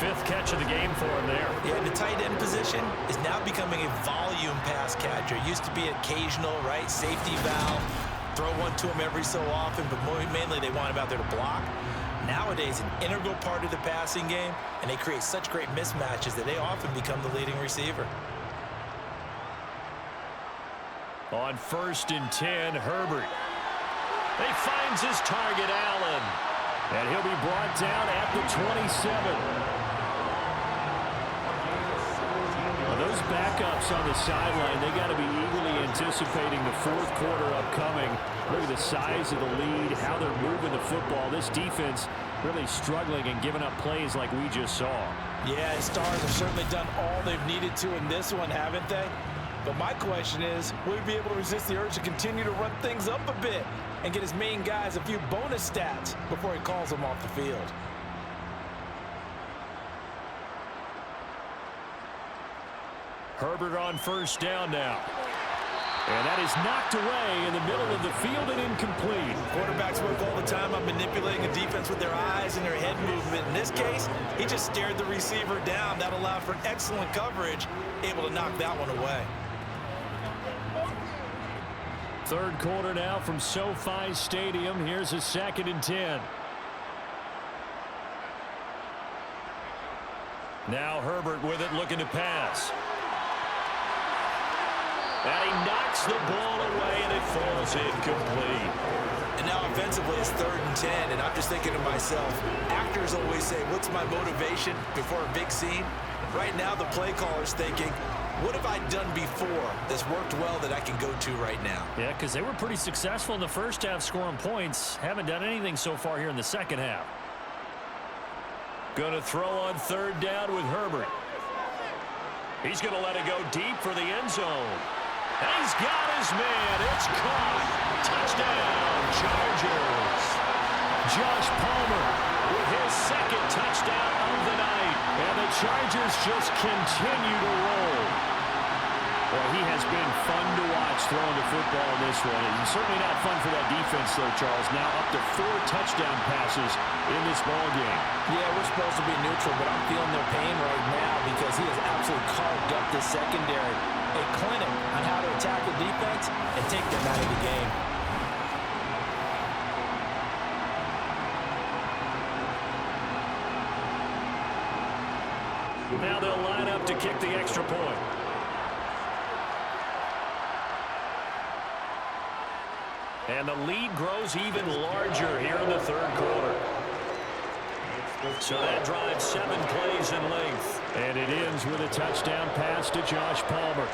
5th catch of the game for him there. Yeah, the tight end position is now becoming a volume pass catcher. It used to be occasional, right, safety valve. Throw one to him every so often, but mainly they want him out there to block. Nowadays, an integral part of the passing game, and they create such great mismatches that they often become the leading receiver. On 1st and 10, Herbert. He finds his target, Allen. And he'll be brought down at the 27. Those backups on the sideline, they got to be eagerly anticipating the fourth quarter upcoming. Look at the size of the lead, how they're moving the football. This defense really struggling and giving up plays like we just saw. Yeah, his Stars have certainly done all they've needed to in this one, haven't they? But my question is, will he be able to resist the urge to continue to run things up a bit and get his main guys a few bonus stats before he calls them off the field? Herbert on first down now. And that is knocked away in the middle of the field and incomplete. Quarterbacks work all the time on manipulating a defense with their eyes and their head movement. In this case, he just stared the receiver down. That allowed for excellent coverage, able to knock that one away. Third quarter now from SoFi Stadium. Here's a 2nd and 10. Now Herbert with it, looking to pass. And he knocks the ball away, and it falls incomplete. And now offensively, it's 3rd and 10, and I'm just thinking to myself, actors always say, what's my motivation before a big scene? Right now, the play caller's thinking, what have I done before that's worked well that I can go to right now? Yeah, because they were pretty successful in the first half scoring points. Haven't done anything so far here in the second half. Going to throw on 3rd down with Herbert. He's going to let it go deep for the end zone. And he's got his man. It's caught. Touchdown, Chargers. Josh Palmer With his 2nd touchdown of the night. and the Chargers just continue to roll. Well, he has been fun to watch throwing the football in this one. And certainly not fun for that defense, though, Charles. Now up to 4 touchdown passes in this ball game. Yeah, we're supposed to be neutral, but I'm feeling their pain right now because he has absolutely carved up this secondary. A clinic on how to attack the defense and take them out of the game. Now they'll line up to kick the extra point. And the lead grows even larger here in the 3rd quarter. So that drives 7 plays in length. And it ends with a touchdown pass to Josh Palmer.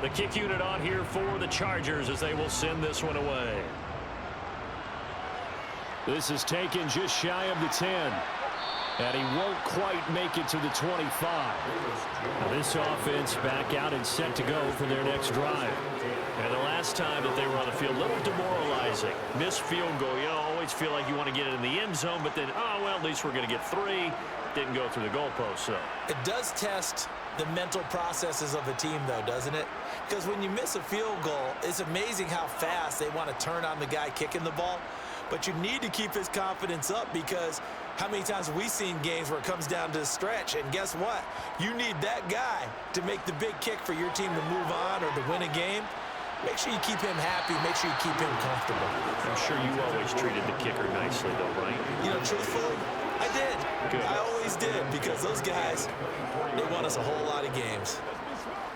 The kick unit on here for the Chargers as they will send this one away. This is taken just shy of the 10. And he won't quite make it to the 25. Now this offense back out and set to go for their next drive. And the last time that they were on the field, a little demoralizing. Missed field goal. You always feel like you want to get it in the end zone, but then, oh, well, at least we're going to get 3. Didn't go through the goalpost, so. It does test the mental processes of a team, though, doesn't it? Because when you miss a field goal, it's amazing how fast they want to turn on the guy kicking the ball. But you need to keep his confidence up because how many times have we seen games where it comes down to the stretch? And guess what? You need that guy to make the big kick for your team to move on or to win a game. Make sure you keep him happy. Make sure you keep him comfortable. I'm sure you always treated the kicker nicely, though, right? You know, truthfully, I did. Good. I always did because those guys, they won us a whole lot of games.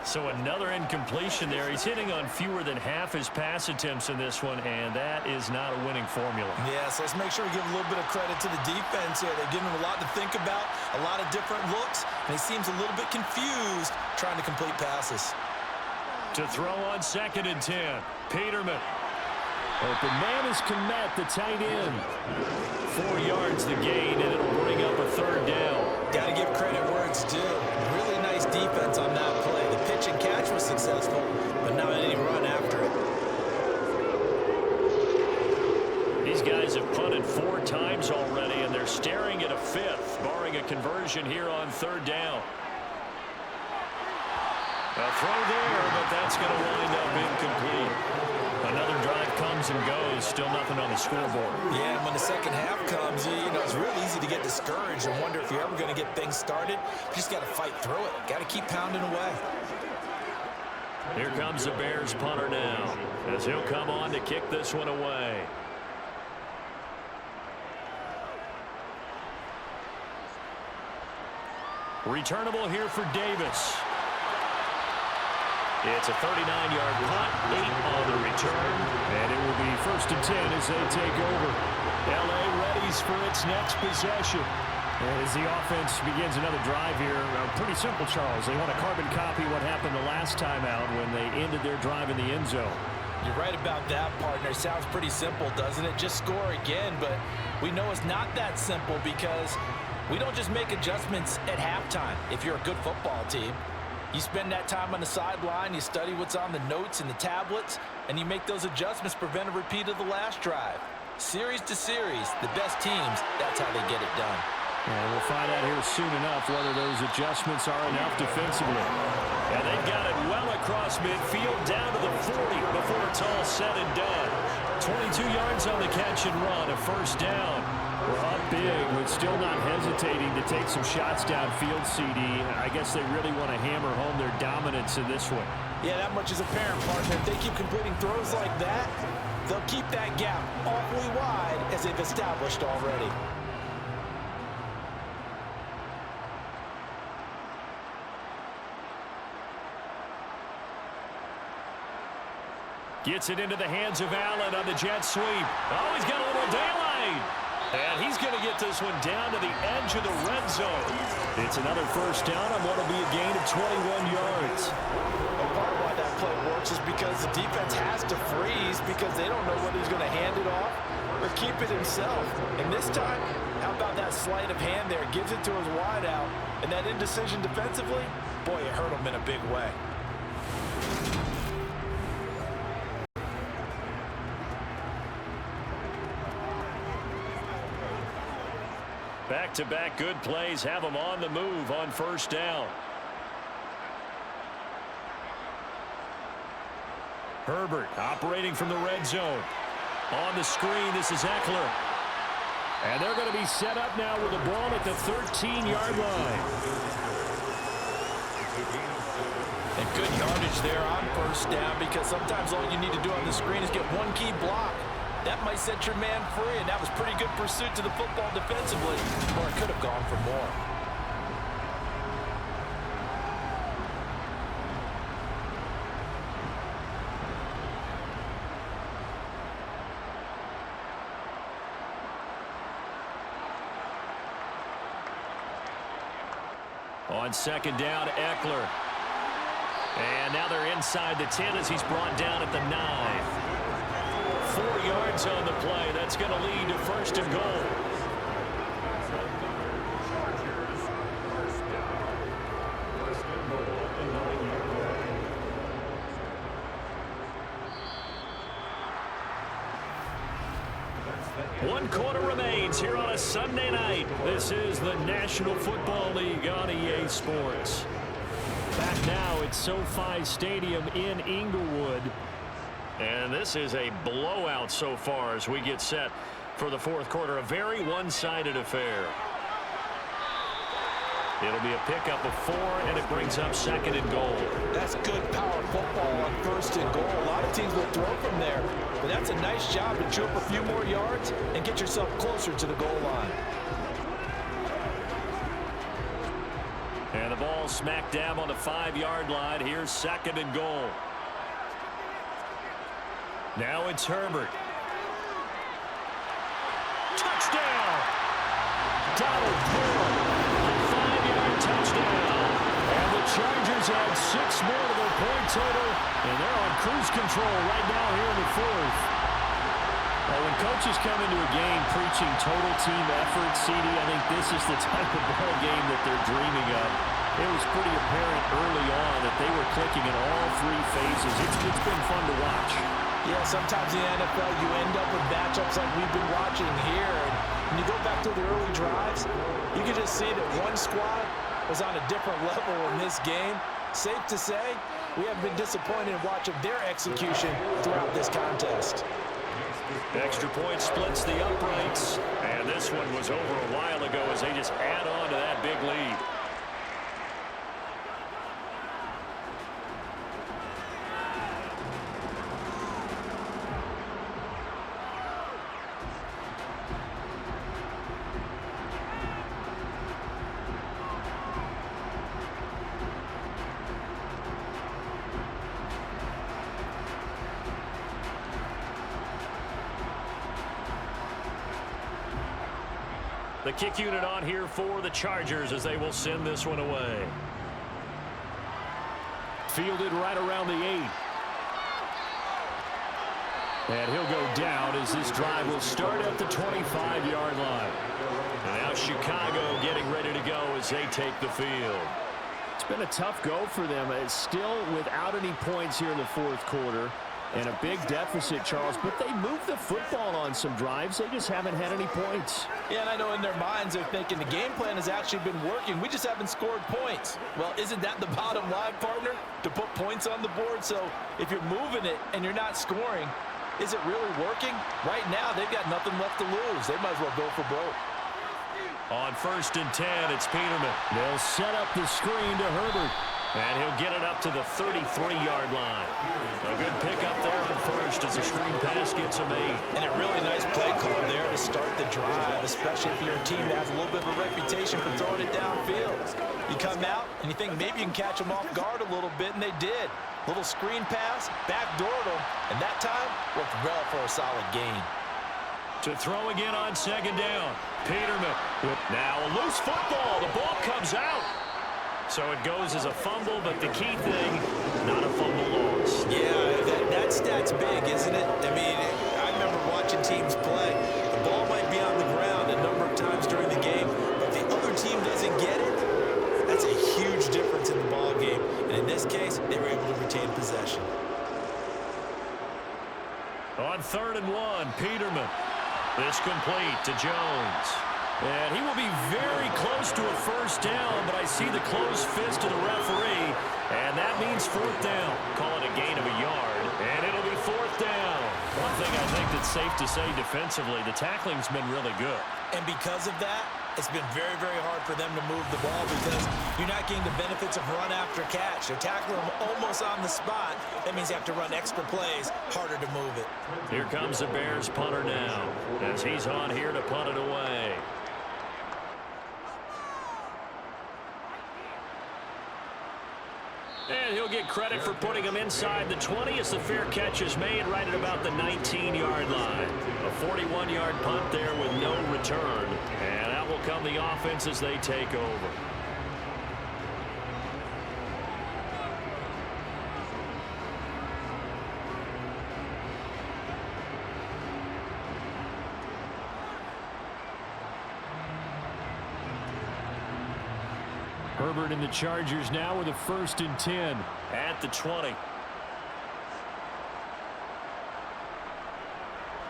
So another incompletion there. He's hitting on fewer than half his pass attempts in this one, and that is not a winning formula. Yeah, so let's make sure we give a little bit of credit to the defense here. They're giving him a lot to think about, a lot of different looks, and he seems a little bit confused trying to complete passes. To throw on 2nd and 10, Peterman. Open man is Komet, the tight end. 4 yards the gain, and it'll bring up a 3rd down. Got to give credit where it's due. Really nice defense on that play. The pitch and catch was successful, but not any run after it. These guys have punted 4 times already, and they're staring at a 5th, barring a conversion here on 3rd down. A throw there, but that's going to wind up incomplete. Another drive comes and goes. Still nothing on the scoreboard. Yeah, and when the second half comes, you know, it's real easy to get discouraged and wonder if you're ever going to get things started. You just got to fight through it. Got to keep pounding away. Here comes the Bears punter now, as he'll come on to kick this one away. Returnable here for Davis. It's a 39-yard punt, 8 on the return. And it will be 1st and 10 as they take over. L.A. readies for its next possession. And as the offense begins another drive here, pretty simple, Charles. They want to carbon copy what happened the last time out when they ended their drive in the end zone. You're right about that, partner. Sounds pretty simple, doesn't it? Just score again, but we know it's not that simple because we don't just make adjustments at halftime if you're a good football team. You spend that time on the sideline, you study what's on the notes and the tablets, and you make those adjustments, prevent a repeat of the last drive. Series to series, the best teams, that's how they get it done. And we'll find out here soon enough whether those adjustments are enough defensively. And they've got it well across midfield, down to the 40 before it's all said and done. 22 yards on the catch and run, a 1st down. We're up big, but still not hesitating to take some shots downfield, CD. I guess they really want to hammer home their dominance in this one. Yeah, that much is apparent, partner. If they keep completing throws like that, they'll keep that gap awfully wide as they've established already. Gets it into the hands of Allen on the jet sweep. Oh, he's got a little daylight. And he's going to get this one down to the edge of the red zone. It's another 1st down on what will be a gain of 21 yards. And part of why that play works is because the defense has to freeze because they don't know whether he's going to hand it off or keep it himself. And this time, how about that sleight of hand there? Gives it to his wideout. And that indecision defensively, boy, it hurt him in a big way. Back-to-back good plays have them on the move on 1st down. Herbert operating from the red zone. On the screen, this is Eckler. And they're going to be set up now with the ball at the 13-yard line. And good yardage there on 1st down because sometimes all you need to do on the screen is get one key block. That might set your man free, and that was pretty good pursuit to the football defensively, or it could have gone for more. On 2nd down, Eckler. And now they're inside the 10 as he's brought down at the 9. 4 yards on the play. That's going to lead to 1st and goal. One quarter remains here on a Sunday night. This is the National Football League on EA Sports. Back now at SoFi Stadium in Inglewood. And this is a blowout so far as we get set for the 4th quarter. A very one-sided affair. It'll be a pickup of 4, and it brings up 2nd and goal. That's good power football on 1st and goal. A lot of teams will throw from there, but that's a nice job to chew up a few more yards and get yourself closer to the goal line. And the ball smack dab on the 5-yard line. Here's 2nd and goal. Now it's Herbert. Touchdown! Donald Brown, a 5-yard touchdown. And the Chargers add 6 more to their point total, and they're on cruise control right now here in the 4th. Well, when coaches come into a game preaching total team effort, CD, I think this is the type of ball game that they're dreaming of. It was pretty apparent early on that they were clicking in all 3 phases. It's been fun to watch. Yeah, sometimes in the NFL you end up with matchups like we've been watching here. And when you go back to the early drives, you can just see that one squad was on a different level in this game. Safe to say, we have been disappointed in watching their execution throughout this contest. Extra point splits the uprights, and this one was over a while ago as they just add on to that big lead. The kick unit on here for the Chargers as they will send this one away. Fielded right around the 8. And he'll go down as this drive will start at the 25-yard line. And now Chicago getting ready to go as they take the field. It's been a tough go for them. It's still without any points here in the fourth quarter. And a big deficit, Charles, but they moved the football on some drives. They just haven't had any points. Yeah, and I know in their minds they're thinking the game plan has actually been working. We just haven't scored points. Well, isn't that the bottom line, partner? To put points on the board? So if you're moving it and you're not scoring, is it really working? Right now, they've got nothing left to lose. They might as well go for broke. On 1st and 10, it's Peterman. They'll set up the screen to Herbert. And he'll get it up to the 33-yard line. A good pickup there on first as the screen pass gets him 8. And a really nice play call there to start the drive, especially if you're a team that has a little bit of a reputation for throwing it downfield. You come out and you think maybe you can catch them off guard a little bit, and they did. Little screen pass, backdoored them, and that time worked well for a solid gain. To throw again on 2nd down. Peterman. Now a loose football. The ball comes out. So it goes as a fumble, but the key thing, not a fumble loss. Yeah, that stat's big, isn't it? I mean, I remember watching teams play. The ball might be on the ground a number of times during the game, but if the other team doesn't get it, that's a huge difference in the ball game. And in this case, they were able to retain possession. On 3rd and 1, Peterman. This complete to Jones. And he will be very close to a first down, but I see the closed fist of the referee, and that means 4th down. Call it a gain of a yard, and it'll be 4th down. One thing I think that's safe to say defensively, the tackling's been really good. And because of that, it's been very, very hard for them to move the ball because you're not getting the benefits of run after catch. They're tackling them almost on the spot. That means you have to run extra plays, harder to move it. Here comes the Bears punter now, as he's on here to punt it away. And he'll get credit for putting him inside the 20 as the fair catch is made right at about the 19-yard line. A 41-yard punt there with no return. And out will come the offense as they take over. Herbert and the Chargers now with a 1st and 10. At the 20.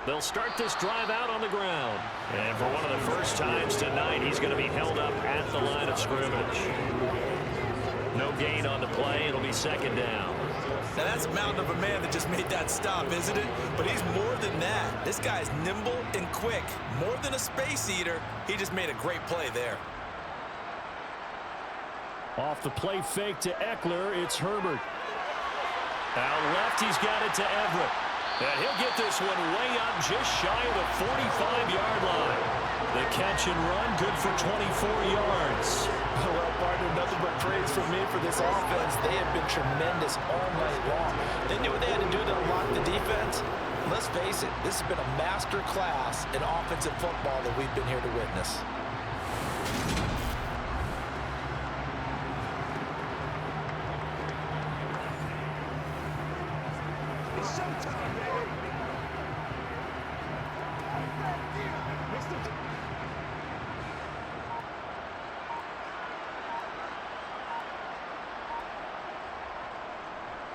They'll start this drive out on the ground. And for one of the first times tonight, he's going to be held up at the line of scrimmage. No gain on the play. It'll be 2nd down. Now that's a mountain of a man that just made that stop, isn't it? But he's more than that. This guy's nimble and quick. More than a space eater. He just made a great play there. Off the play fake to Eckler, it's Herbert. Out left, he's got it to Everett. And he'll get this one way up just shy of the 45-yard line. The catch and run, good for 24 yards. Well, partner, nothing but praise from me for this offense. They have been tremendous all night long. They knew what they had to do to unlock the defense. Let's face it, this has been a master class in offensive football that we've been here to witness.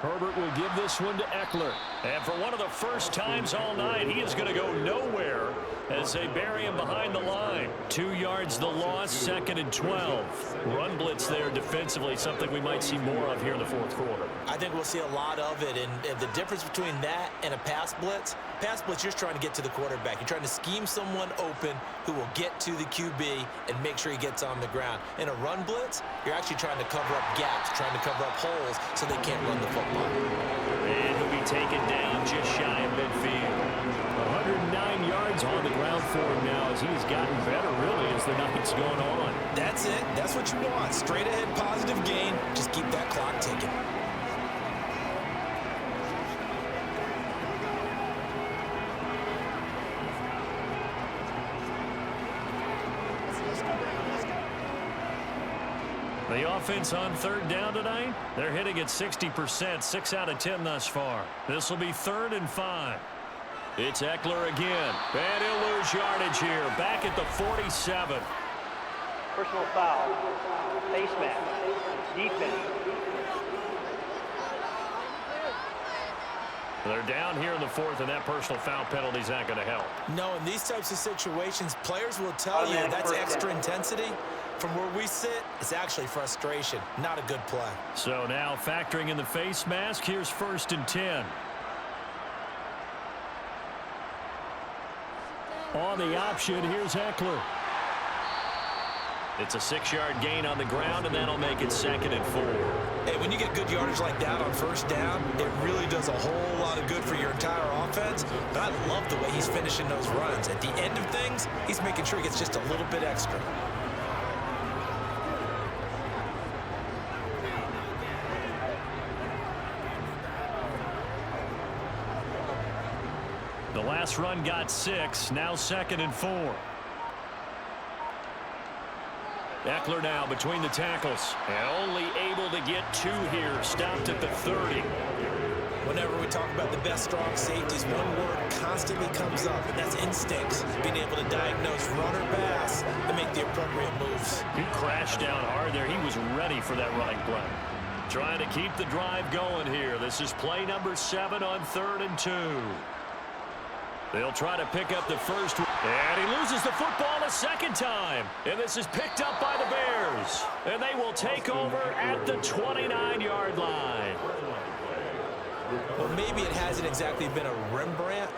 Herbert will give this one to Eckler. And for one of the first times all night, he is going to go nowhere as they bury him behind the line. 2 yards the loss, 2nd and 12. Run blitz there defensively, something we might see more of here in the fourth quarter. I think we'll see a lot of it, and the difference between that and a pass blitz, you're just trying to get to the quarterback. You're trying to scheme someone open who will get to the QB and make sure he gets on the ground. In a run blitz, you're actually trying to cover up gaps, trying to cover up holes so they can't run the football. And he'll be taken down just shy of midfield. 109 yards on the ground for him now as he's gotten better, really, as the night's going on. That's it. That's what you want. Straight ahead, positive gain. Just keep that clock ticking. The offense on 3rd down tonight, they're hitting at 60%, 6 out of 10 thus far. This will be 3rd and 5. It's Eckler again, and he'll lose yardage here, back at the 47. Personal foul. Face mask. Defense. They're down here in the 4th, and that personal foul penalty is not going to help. No, in these types of situations, players will tell you that's extra intensity. From where we sit, it's actually frustration, not a good play. So now factoring in the face mask, here's 1st and 10. On the option, here's Eckler. It's a 6-yard gain on the ground, and that'll make it 2nd and 4. Hey, when you get good yardage like that on 1st down, it really does a whole lot of good for your entire offense. But I love the way he's finishing those runs. At the end of things, he's making sure he gets just a little bit extra. The last run got 6, now 2nd and 4. Eckler now between the tackles, and only able to get 2 here, stopped at the 30. Whenever we talk about the best strong safeties, one word constantly comes up, and that's instincts. Being able to diagnose run or pass and make the appropriate moves. He crashed down hard there. He was ready for that running play. Trying to keep the drive going here. This is play number 7 on 3rd and 2. They'll try to pick up the first, and he loses the football a second time. And this is picked up by the Bears. And they will take over at the 29-yard line. Well, maybe it hasn't exactly been a Rembrandt,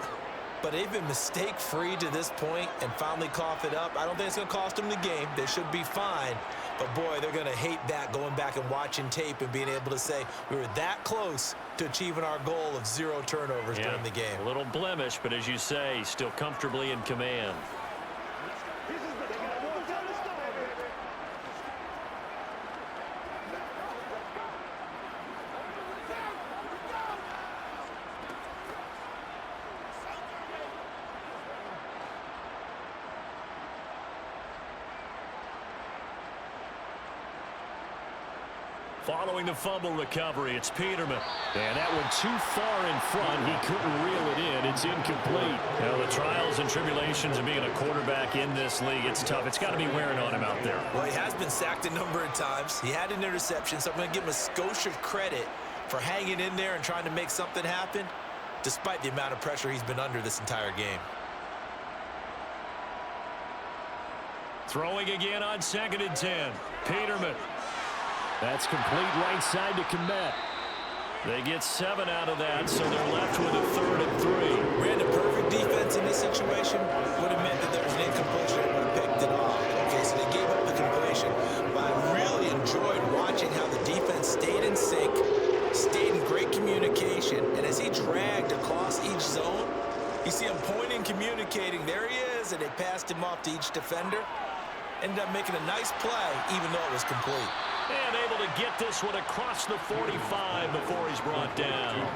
but they've been mistake-free to this point and finally cough it up. I don't think it's going to cost them the game. They should be fine. But, boy, they're going to hate that, going back and watching tape and being able to say we were that close to achieving our goal of 0 turnovers during the game. A little blemish, but as you say, still comfortably in command. Following the fumble recovery, it's Peterman. And that one too far in front. He couldn't reel it in. It's incomplete. Now, the trials and tribulations of being a quarterback in this league, it's tough. It's got to be wearing on him out there. Well, he has been sacked a number of times. He had an interception, so I'm going to give him a skosh of credit for hanging in there and trying to make something happen, despite the amount of pressure he's been under this entire game. Throwing again on 2nd and 10. Peterman. That's complete right side to Komet. They get 7 out of that, so they're left with a 3rd and 3. Ran a perfect defense in this situation. Would have meant that there was an incompletion and would have picked it off. Okay, so they gave up the completion. But I really enjoyed watching how the defense stayed in sync, stayed in great communication, and as he dragged across each zone, you see him pointing, communicating. There he is, and they passed him off to each defender. Ended up making a nice play, even though it was complete. And able to get this one across the 45 before he's brought down.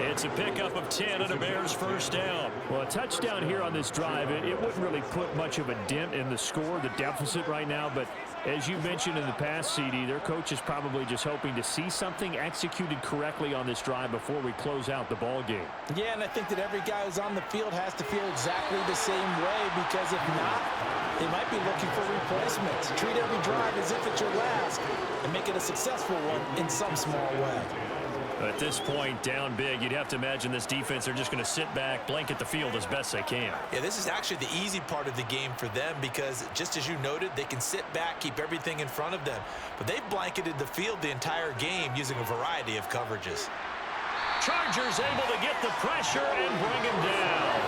It's a pickup of 10 and a Bears first down. Well, a touchdown here on this drive, it wouldn't really put much of a dent in the score, the deficit right now. But as you mentioned in the past, CD, their coach is probably just hoping to see something executed correctly on this drive before we close out the ball game. Yeah, and I think that every guy who's on the field has to feel exactly the same way, because if not, they might be looking for replacements. Treat every drive as if it's your last and make it a successful one in some small way. At this point, down big, you'd have to imagine this defense, they're just going to sit back, blanket the field as best they can. Yeah, this is actually the easy part of the game for them because, just as you noted, they can sit back, keep everything in front of them. But they've blanketed the field the entire game using a variety of coverages. Chargers able to get the pressure and bring him down.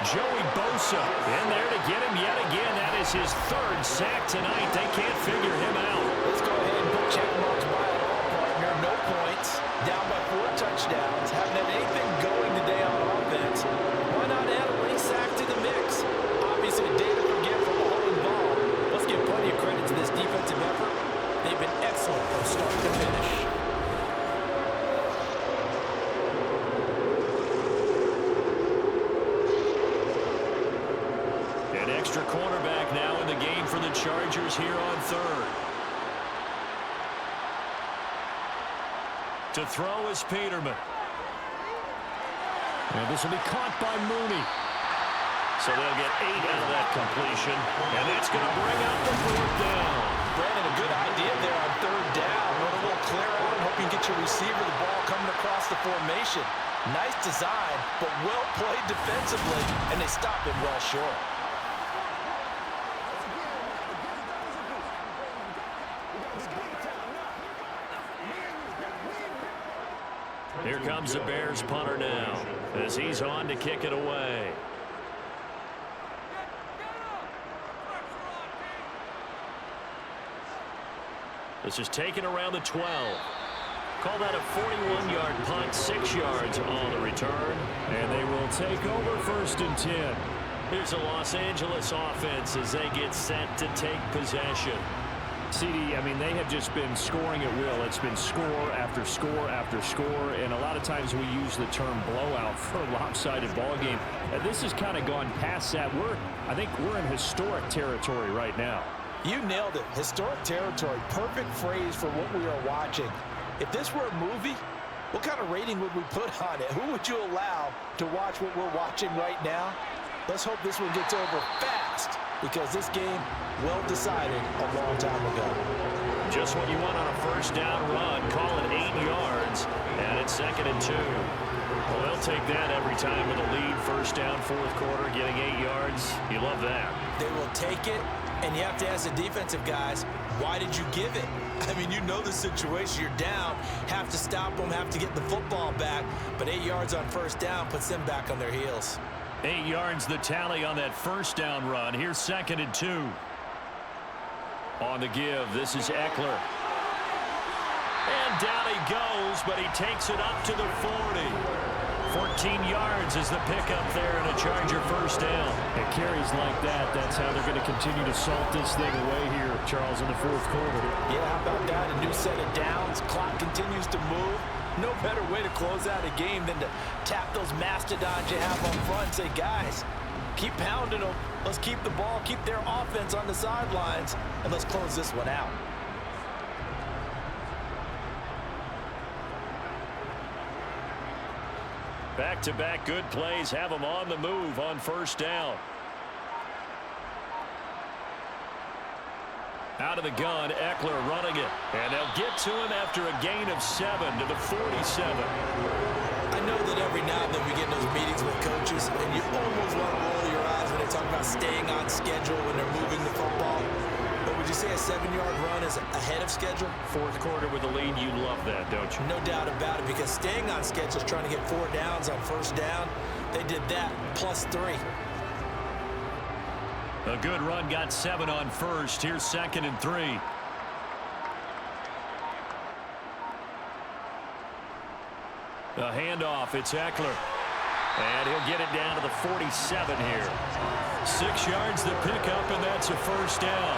Joey Bosa in there to get him yet again. That is his third sack tonight. They can't figure him out. Let's go ahead and put check marks by it all, partner. No points. Down by 4 touchdowns. Haven't had anything going today on offense. Why not add a late sack to the mix? Obviously, a day to forget from the whole involved. Let's give plenty of credit to this defensive effort. They've been excellent from start to finish. An extra cornerback now in the game for the Chargers here on third. To throw is Peterman. And this will be caught by Mooney. So they'll get 8 out of that completion. And that's going to bring out the 4th down. Brandon, a good idea there on 3rd down. Run a little clear out and hope you can get your receiver the ball coming across the formation. Nice design, but well played defensively, and they stop him well short. Here comes the Bears punter now as he's on to kick it away. This is taken around the 12. Call that a 41-yard punt, 6 yards on the return. And they will take over 1st and 10. Here's the Los Angeles offense as they get set to take possession. CD, I mean, they have just been scoring at will. It's been score after score after score, and a lot of times we use the term blowout for a lopsided ball game. This has kind of gone past that. I think we're in historic territory right now. You nailed it. Historic territory. Perfect phrase for what we are watching. If this were a movie, what kind of rating would we put on it? Who would you allow to watch what we're watching right now? Let's hope this one gets over fast, because this game, well decided a long time ago. Just what you want on a 1st down run. Call it 8 yards, and it's 2nd and 2. Well, they'll take that every time with a lead. 1st down, 4th quarter, getting 8 yards. You love that. They will take it, and you have to ask the defensive guys, why did you give it? I mean, you know the situation. You're down, have to stop them, have to get the football back, but 8 yards on 1st down puts them back on their heels. 8 yards the tally on that 1st down run. Here's 2nd and 2. On the give, this is Eckler. And down he goes, but he takes it up to the 40. 14 yards is the pickup there and a Charger 1st down. It carries like that. That's how they're going to continue to salt this thing away here, Charles, in the 4th quarter. Yeah, how about that? A new set of downs. Clock continues to move. No better way to close out a game than to tap those mastodons you have on front and say, guys, keep pounding them. Let's keep the ball, keep their offense on the sidelines, and let's close this one out. Back-to-back good plays have them on the move on 1st down. Out of the gun, Eckler running it. And they'll get to him after a gain of 7 to the 47. I know that every now and then we get in those meetings with coaches, and you almost want to roll your eyes when they talk about staying on schedule when they're moving the football. But would you say a 7-yard run is ahead of schedule? 4th quarter with the lead, you love that, don't you? No doubt about it, because staying on schedule is trying to get 4 downs on 1st down. They did that plus 3. A good run, got 7 on 1st. Here's 2nd and 3. A handoff, it's Eckler. And he'll get it down to the 47 here. 6 yards the pickup, and that's a 1st down.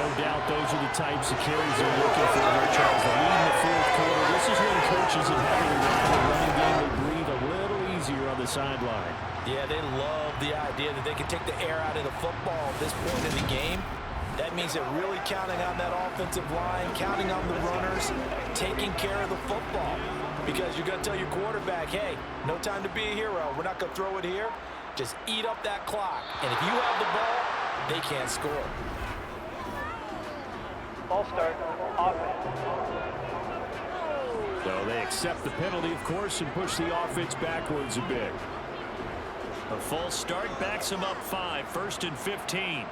No doubt those are the types of carries they're looking for here, Charles. The lead in the 4th quarter. This is when coaches have had a running game will breathe a little easier on the sideline. Yeah, they love the idea that they can take the air out of the football at this point in the game. That means they're really counting on that offensive line, counting on the runners, taking care of the football. Because you're going to tell your quarterback, hey, no time to be a hero. We're not going to throw it here. Just eat up that clock. And if you have the ball, they can't score. Ball start, offense. So they accept the penalty, of course, and push the offense backwards a bit. A false start backs him up 5, 1st and 15.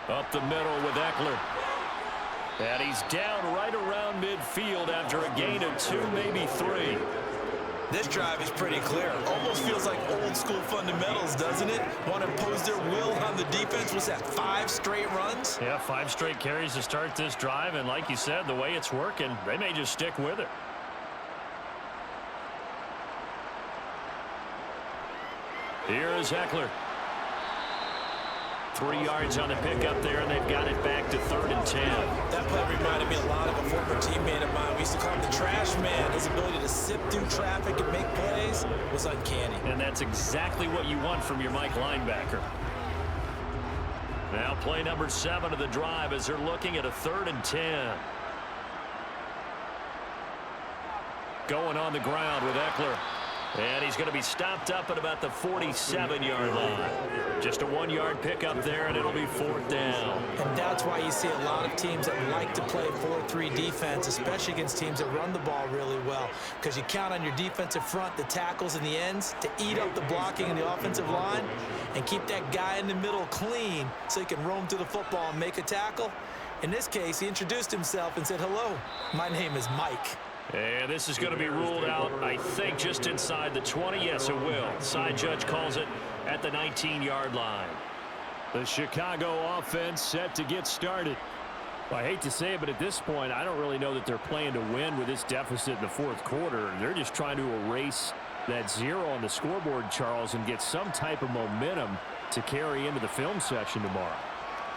Up the middle with Eckler. And he's down right around midfield after a gain of 2, maybe 3. This drive is pretty clear. Almost feels like old school fundamentals, doesn't it? Want to impose their will on the defense. What's that, 5 straight runs? Yeah, 5 straight carries to start this drive. And like you said, the way it's working, they may just stick with it. Here is Eckler. 3 yards on the pickup there, and they've got it back to 3rd and 10. That play reminded me a lot of a former teammate of mine. We used to call him the trash man. His ability to sift through traffic and make plays was uncanny. And that's exactly what you want from your Mike linebacker. Now play number 7 of the drive as they're looking at a 3rd and 10. Going on the ground with Eckler. And he's going to be stopped up at about the 47-yard line. Just a 1-yard pickup there, and it'll be 4th down. And that's why you see a lot of teams that like to play 4-3 defense, especially against teams that run the ball really well, because you count on your defensive front, the tackles and the ends, to eat up the blocking in the offensive line and keep that guy in the middle clean so he can roam to the football and make a tackle. In this case, he introduced himself and said, "Hello, my name is Mike." And this is going to be ruled out, I think, just inside the 20. Yes, it will. Side judge calls it at the 19-yard line. The Chicago offense set to get started. Well, I hate to say it, but at this point, I don't really know that they're playing to win with this deficit in the 4th quarter. They're just trying to erase that 0 on the scoreboard, Charles, and get some type of momentum to carry into the film session tomorrow.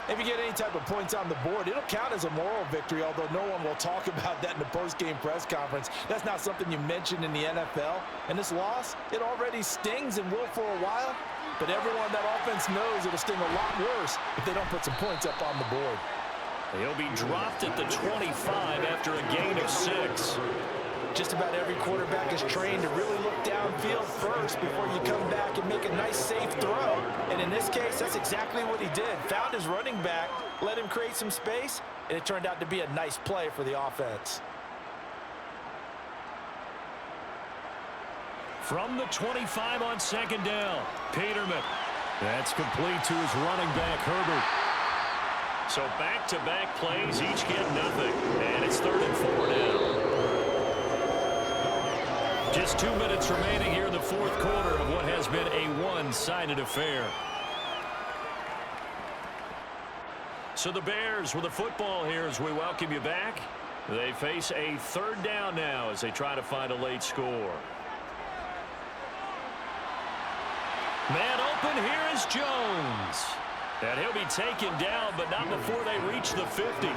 If you get any type of points on the board, it'll count as a moral victory, although no one will talk about that in the post-game press conference. That's not something you mentioned in the NFL. And this loss, it already stings and will for a while. But everyone that offense knows it'll sting a lot worse if they don't put some points up on the board. He'll be dropped at the 25 after a gain of 6. Just about every quarterback is trained to really look downfield first before you come back and make a nice, safe throw. And in this case, that's exactly what he did. Found his running back, let him create some space, and it turned out to be a nice play for the offense. From the 25 on 2nd down, Peterman. That's complete to his running back, Herbert. So back-to-back plays, each get nothing. And it's 3rd and 4 now. Just 2 minutes remaining here in the 4th quarter of what has been a one-sided affair. So the Bears with the football here as we welcome you back. They face a 3rd down now as they try to find a late score. Man open, here is Jones. And he'll be taken down, but not before they reach the 50.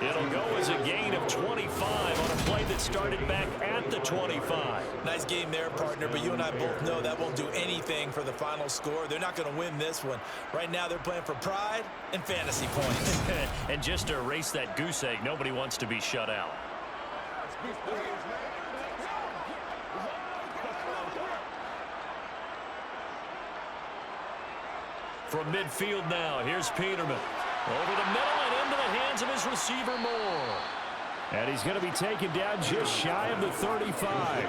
It'll go as a gain of 25 on a play that started back at the 25. Nice game there, partner, but you and I both know that won't do anything for the final score. They're not going to win this one. Right now, they're playing for pride and fantasy points. And just to erase that goose egg, nobody wants to be shut out. From midfield now, here's Peterman. Over the middle and into the hands of his receiver, Moore. And he's going to be taken down just shy of the 35.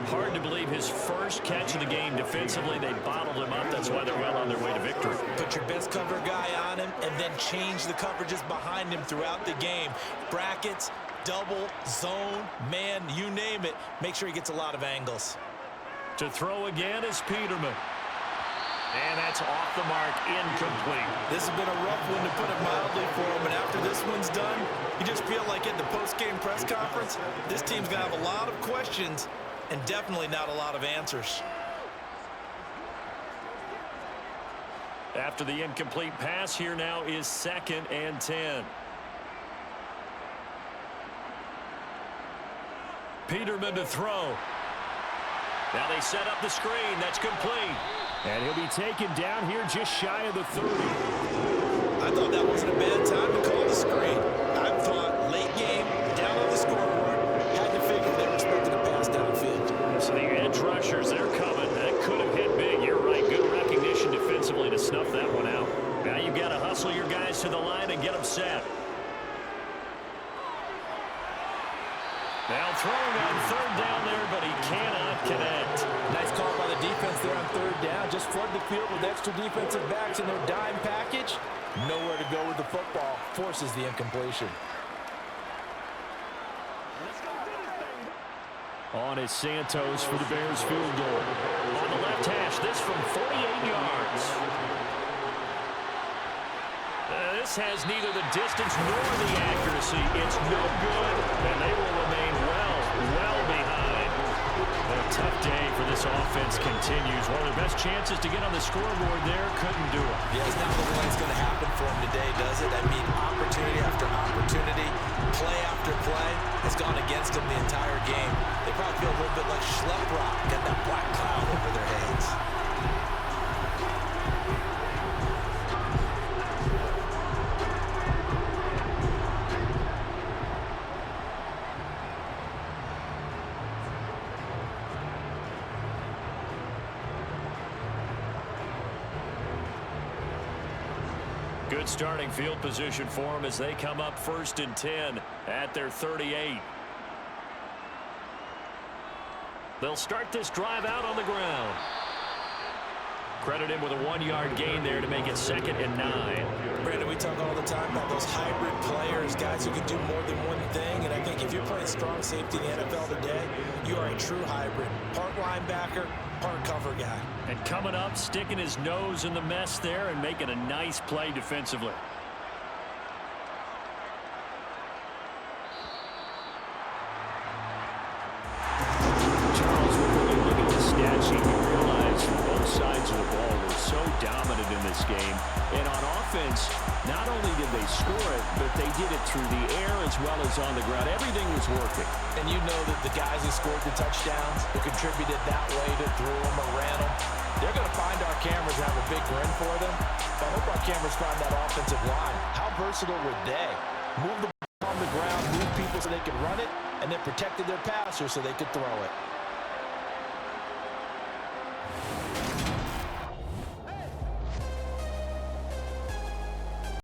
Hard to believe his first catch of the game defensively. They bottled him up. That's why they're well on their way to victory. Put your best cover guy on him and then change the coverages behind him throughout the game. Brackets, double, zone, man, you name it. Make sure he gets a lot of angles. To throw again is Peterman. And that's off the mark, incomplete. This has been a rough one, to put it mildly, for him. And after this one's done, you just feel like at the post-game press conference, this team's going to have a lot of questions and definitely not a lot of answers. After the incomplete pass, here now is 2nd and 10. Peterman to throw. Now they set up the screen. That's complete. And he'll be taken down here just shy of the 30. I thought that wasn't a bad time to call the screen. I thought late game, down on the scoreboard, had to figure they were expecting a pass downfield. So the edge rushers, they're coming. That could have hit big. You're right. Good recognition defensively to snuff that one out. Now you've got to hustle your guys to the line and get them set. Now throwing on third down there, but he cannot connect. Nice call by the defense there on third down. Just flood the field with extra defensive backs in their dime package. Nowhere to go with the football. Forces the incompletion. On is Santos for the Bears field goal. On the left hash, this from 48 yards. This has neither the distance nor the accuracy. It's no good, and they will remain well behind. But a tough day for this offense continues. One of their best chances to get on the scoreboard there, couldn't do it. Yeah, it's not looking like it's going to happen for them today, does it? I mean, opportunity after opportunity, play after play has gone against them the entire game. They probably feel a little bit like schlep rock, got that black cloud over their heads. Good starting field position for them as they come up 1st and 10 at their 38. They'll start this drive out on the ground. Credit him with a 1-yard gain there to make it 2nd and 9. Brandon, we talk all the time about those hybrid players, guys who can do more than one thing. And I think if you're playing strong safety in the NFL today, you are a true hybrid. Part linebacker, part cover guy. And coming up, sticking his nose in the mess there and making a nice play defensively. Charles, when you look at the stat sheet, you realize both sides of the ball were so dominant in this game. And on offense, not only did they score it, but they did it through the air as well as on the ground. Everything was working. And you know that the guys who scored the touchdowns, who contributed that way to throw them or ran them, they're going to find our cameras and have a big grin for them. I hope our cameras find that offensive line. How versatile were they? Move the ball on the ground, move people so they could run it, and then protected their passer so they could throw it.